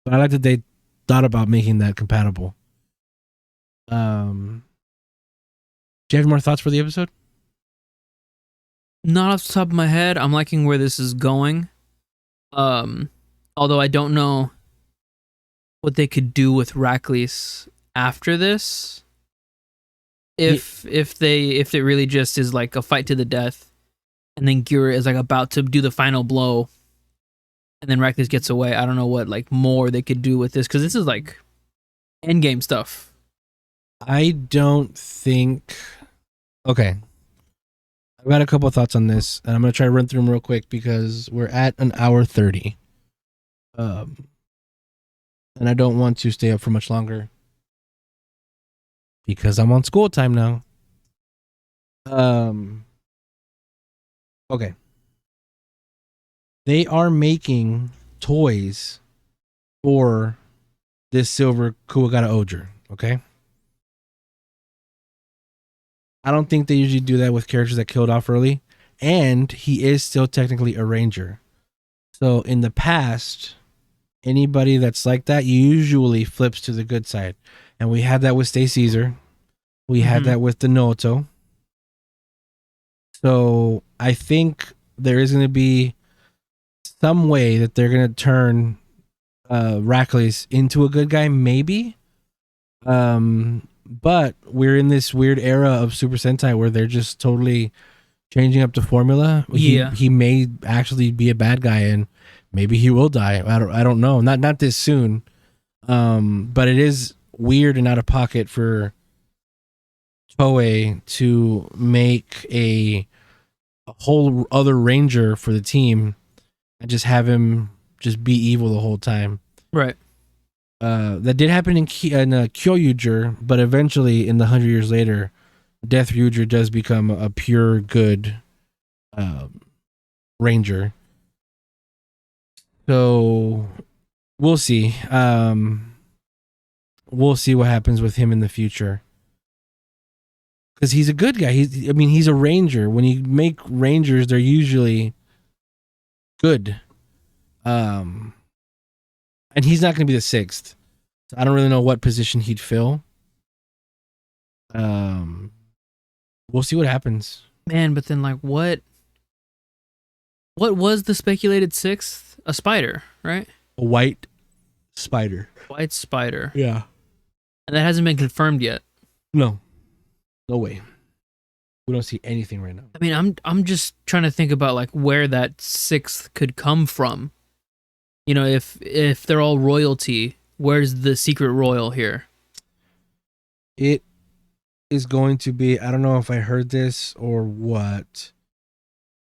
But I like that they thought about making that compatible. Do you have more thoughts for the episode? Not off the top of my head. I'm liking where this is going. Although I don't know what they could do with Rackless after this. If it really just is like a fight to the death, and then Gira is like about to do the final blow, and then Rackless gets away. I don't know what like more they could do with this because this is like endgame stuff. I don't think. Okay. I've got a couple of thoughts on this, and I'm going to try to run through them real quick because we're at an hour 30. And I don't want to stay up for much longer because I'm on school time now. Okay. They are making toys for this silver Kuwagata-Ohger, okay? I don't think they usually do that with characters that killed off early, and he is still technically a ranger. So in the past, anybody that's like that usually flips to the good side. And we had that with Stay Caesar. We had that with the Noto. So I think there is going to be some way that they're going to turn Rackless into a good guy, maybe. But we're in this weird era of Super Sentai where they're just totally changing up the formula. He may actually be a bad guy, and maybe he will die. I don't know. Not this soon. But it is weird and out of pocket for Toei to make a whole other ranger for the team and just have him just be evil the whole time. Right. That did happen in Kyo-Yuger, but eventually in the 100 years later, Death Ryuger does become a pure good ranger. So we'll see. We'll see what happens with him in the future. Because he's a good guy. He's a ranger. When you make rangers, they're usually good. And he's not going to be the 6th. So I don't really know what position he'd fill. We'll see what happens. Man, but then like what was the speculated 6th? A spider, right? A white spider. White spider. Yeah. And that hasn't been confirmed yet. No way. We don't see anything right now. I mean, I'm just trying to think about like where that 6th could come from. You know, if they're all royalty, where's the secret royal here? It is going to be, I don't know if I heard this or what,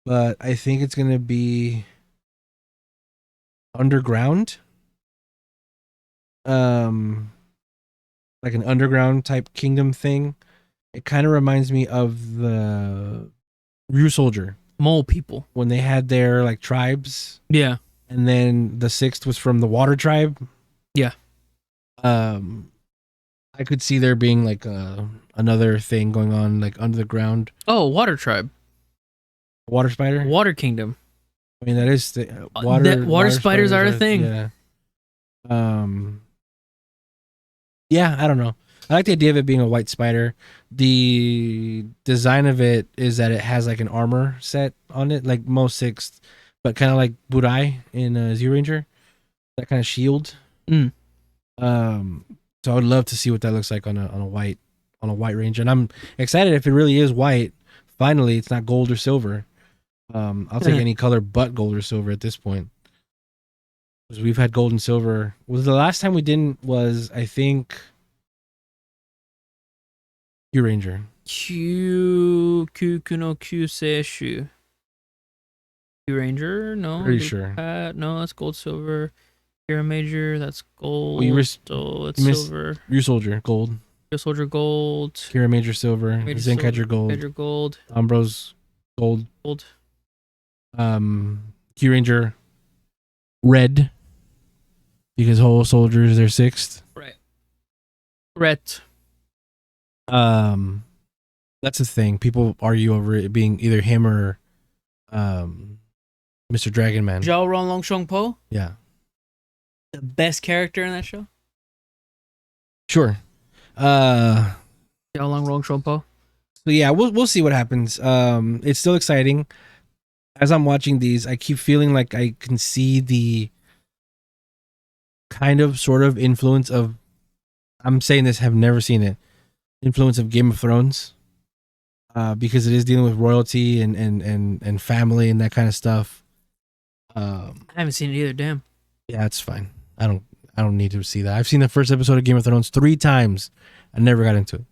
but I think it's going to be underground. Like an underground type kingdom thing. It kind of reminds me of the Ryu Soldier. Mole people. When they had their like tribes. Yeah. And then the 6th was from the water tribe. Yeah. I could see there being like another thing going on like under the ground. Oh, water tribe. Water spider? Water kingdom. I mean, that is the water spiders are a thing. Yeah. Yeah, I don't know. I like the idea of it being a white spider. The design of it is that it has like an armor set on it, like most 6th, but kind of like Burai in Zero Ranger. That kind of shield. So I would love to see what that looks like on a white ranger, and I'm excited if it really is white. Finally, it's not gold or silver. I'll take any color but gold or silver at this point. Because we've had gold and silver. Was the last time we didn't was I think Q Ranger. Q no Q Seishu. Q Ranger? No. Pretty sure. No, that's gold, silver. Kira Major, that's gold. Well, it's silver. Ryu Soldier, gold. Ryu Soldier, gold. Kira Major, silver. Zenkaiger, gold. Major, gold. Umbros, gold. Gold. Q Ranger, red. Because whole soldiers, they're 6th. Right. Red. That's the thing. People argue over it being either him or Mr. Dragon Man. Zhao Ron Long Shong Po? Yeah. The best character in that show? Sure. Zhao Long Rong Shong Po? So yeah, we'll see what happens. It's still exciting. As I'm watching these, I keep feeling like I can see the kind of sort of influence of, I'm saying this, have never seen it, influence of Game of Thrones, because it is dealing with royalty and family and that kind of stuff. I haven't seen it either. Damn. Yeah, it's fine. I don't need to see that. I've seen the first episode of Game of Thrones 3 times. I never got into it.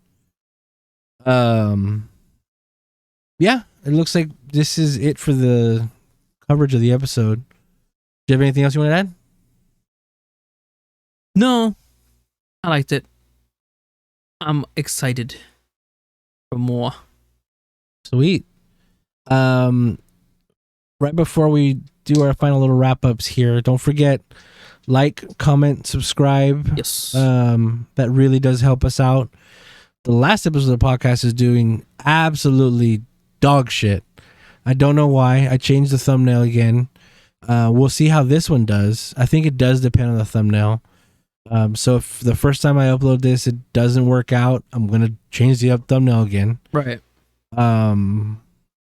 Yeah, it looks like this is it for the coverage of the episode. Do you have anything else you want to add? No, I liked it. I'm excited for more. Sweet. Right before we do our final little wrap ups here, don't forget Like, comment, subscribe. Yes. That really does help us out. The last episode of the podcast is doing absolutely dog shit. I don't know why. I changed the thumbnail again. We'll see how this one does. I think it does depend on the thumbnail. So if the first time I upload this, it doesn't work out, I'm going to change the thumbnail again. Right.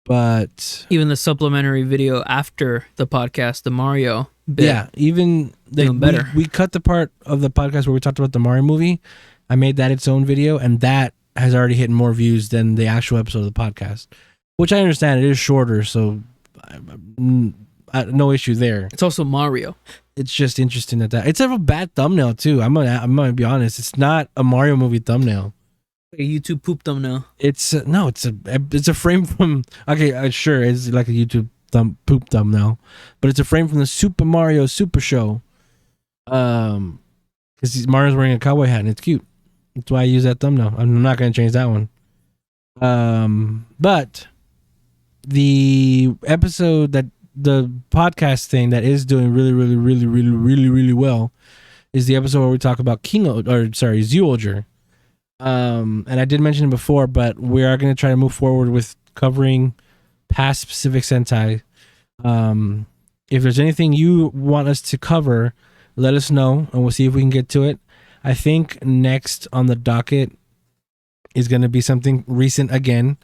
But even the supplementary video after the podcast, the Mario bit. Yeah, even better. We cut the part of the podcast where we talked about the Mario movie. I made that its own video, and that has already hit more views than the actual episode of the podcast, which I understand. It is shorter, so no issue there. It's also Mario. It's just interesting that it's a bad thumbnail too. I'm gonna be honest. It's not a Mario movie thumbnail. A YouTube poop thumbnail. It's a frame from. Okay, sure, it's like a YouTube poop thumbnail, but it's a frame from the Super Mario Super Show. Because Mario's wearing a cowboy hat and it's cute. That's why I use that thumbnail. I'm not going to change that one. But the episode the podcast thing that is doing really, really, really, really, really, really well is the episode where we talk about King-Ohger. And I did mention it before, but we are going to try to move forward with covering past specific Sentai. If there's anything you want us to cover, let us know and we'll see if we can get to it. I think next on the docket is going to be something recent again.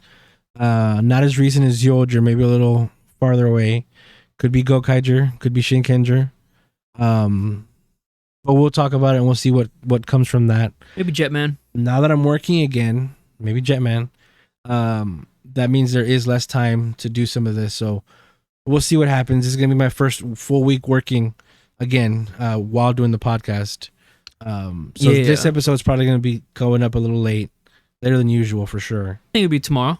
Not as recent as Zyuohger, maybe a little farther away. Could be Gokaiger, could be Shinkenger. But we'll talk about it and we'll see what comes from that. Maybe Jetman. Now that I'm working again, maybe Jetman. That means there is less time to do some of this. So we'll see what happens. This is going to be my first full week working again while doing the podcast. This episode is probably going to be going up a little later than usual for sure. I think it'll be tomorrow.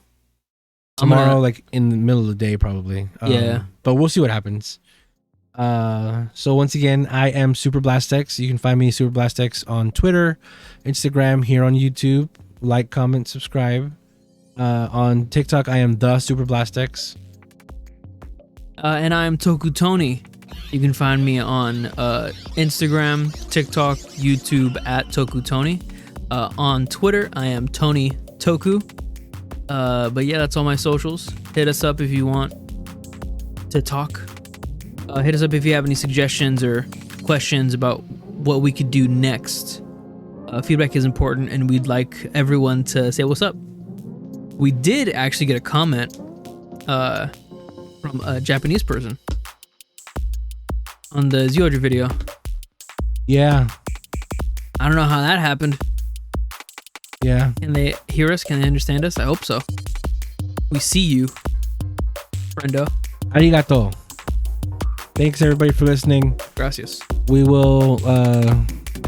Like in the middle of the day, probably. But we'll see what happens. So once again, I am Super Blastex. You can find me Super Blastex on Twitter, Instagram, here on YouTube. Like, comment, subscribe. On TikTok, I am the Super Blastex. And I'm Toku Tony. You can find me on Instagram, TikTok, YouTube at Toku Tony. On Twitter, I am Tony Toku. But yeah, that's all my socials. Hit us up if you want to talk. Hit us up if you have any suggestions or questions about what we could do next. Feedback is important, and we'd like everyone to say what's up. We did actually get a comment from a Japanese person on the Zyuohger video. Yeah. I don't know how that happened. Yeah. Can they hear us? Can they understand us? I hope so. We see you, friendo. Arigato. Thanks everybody for listening. Gracias. We will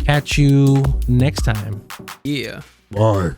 catch you next time. Yeah. Bye.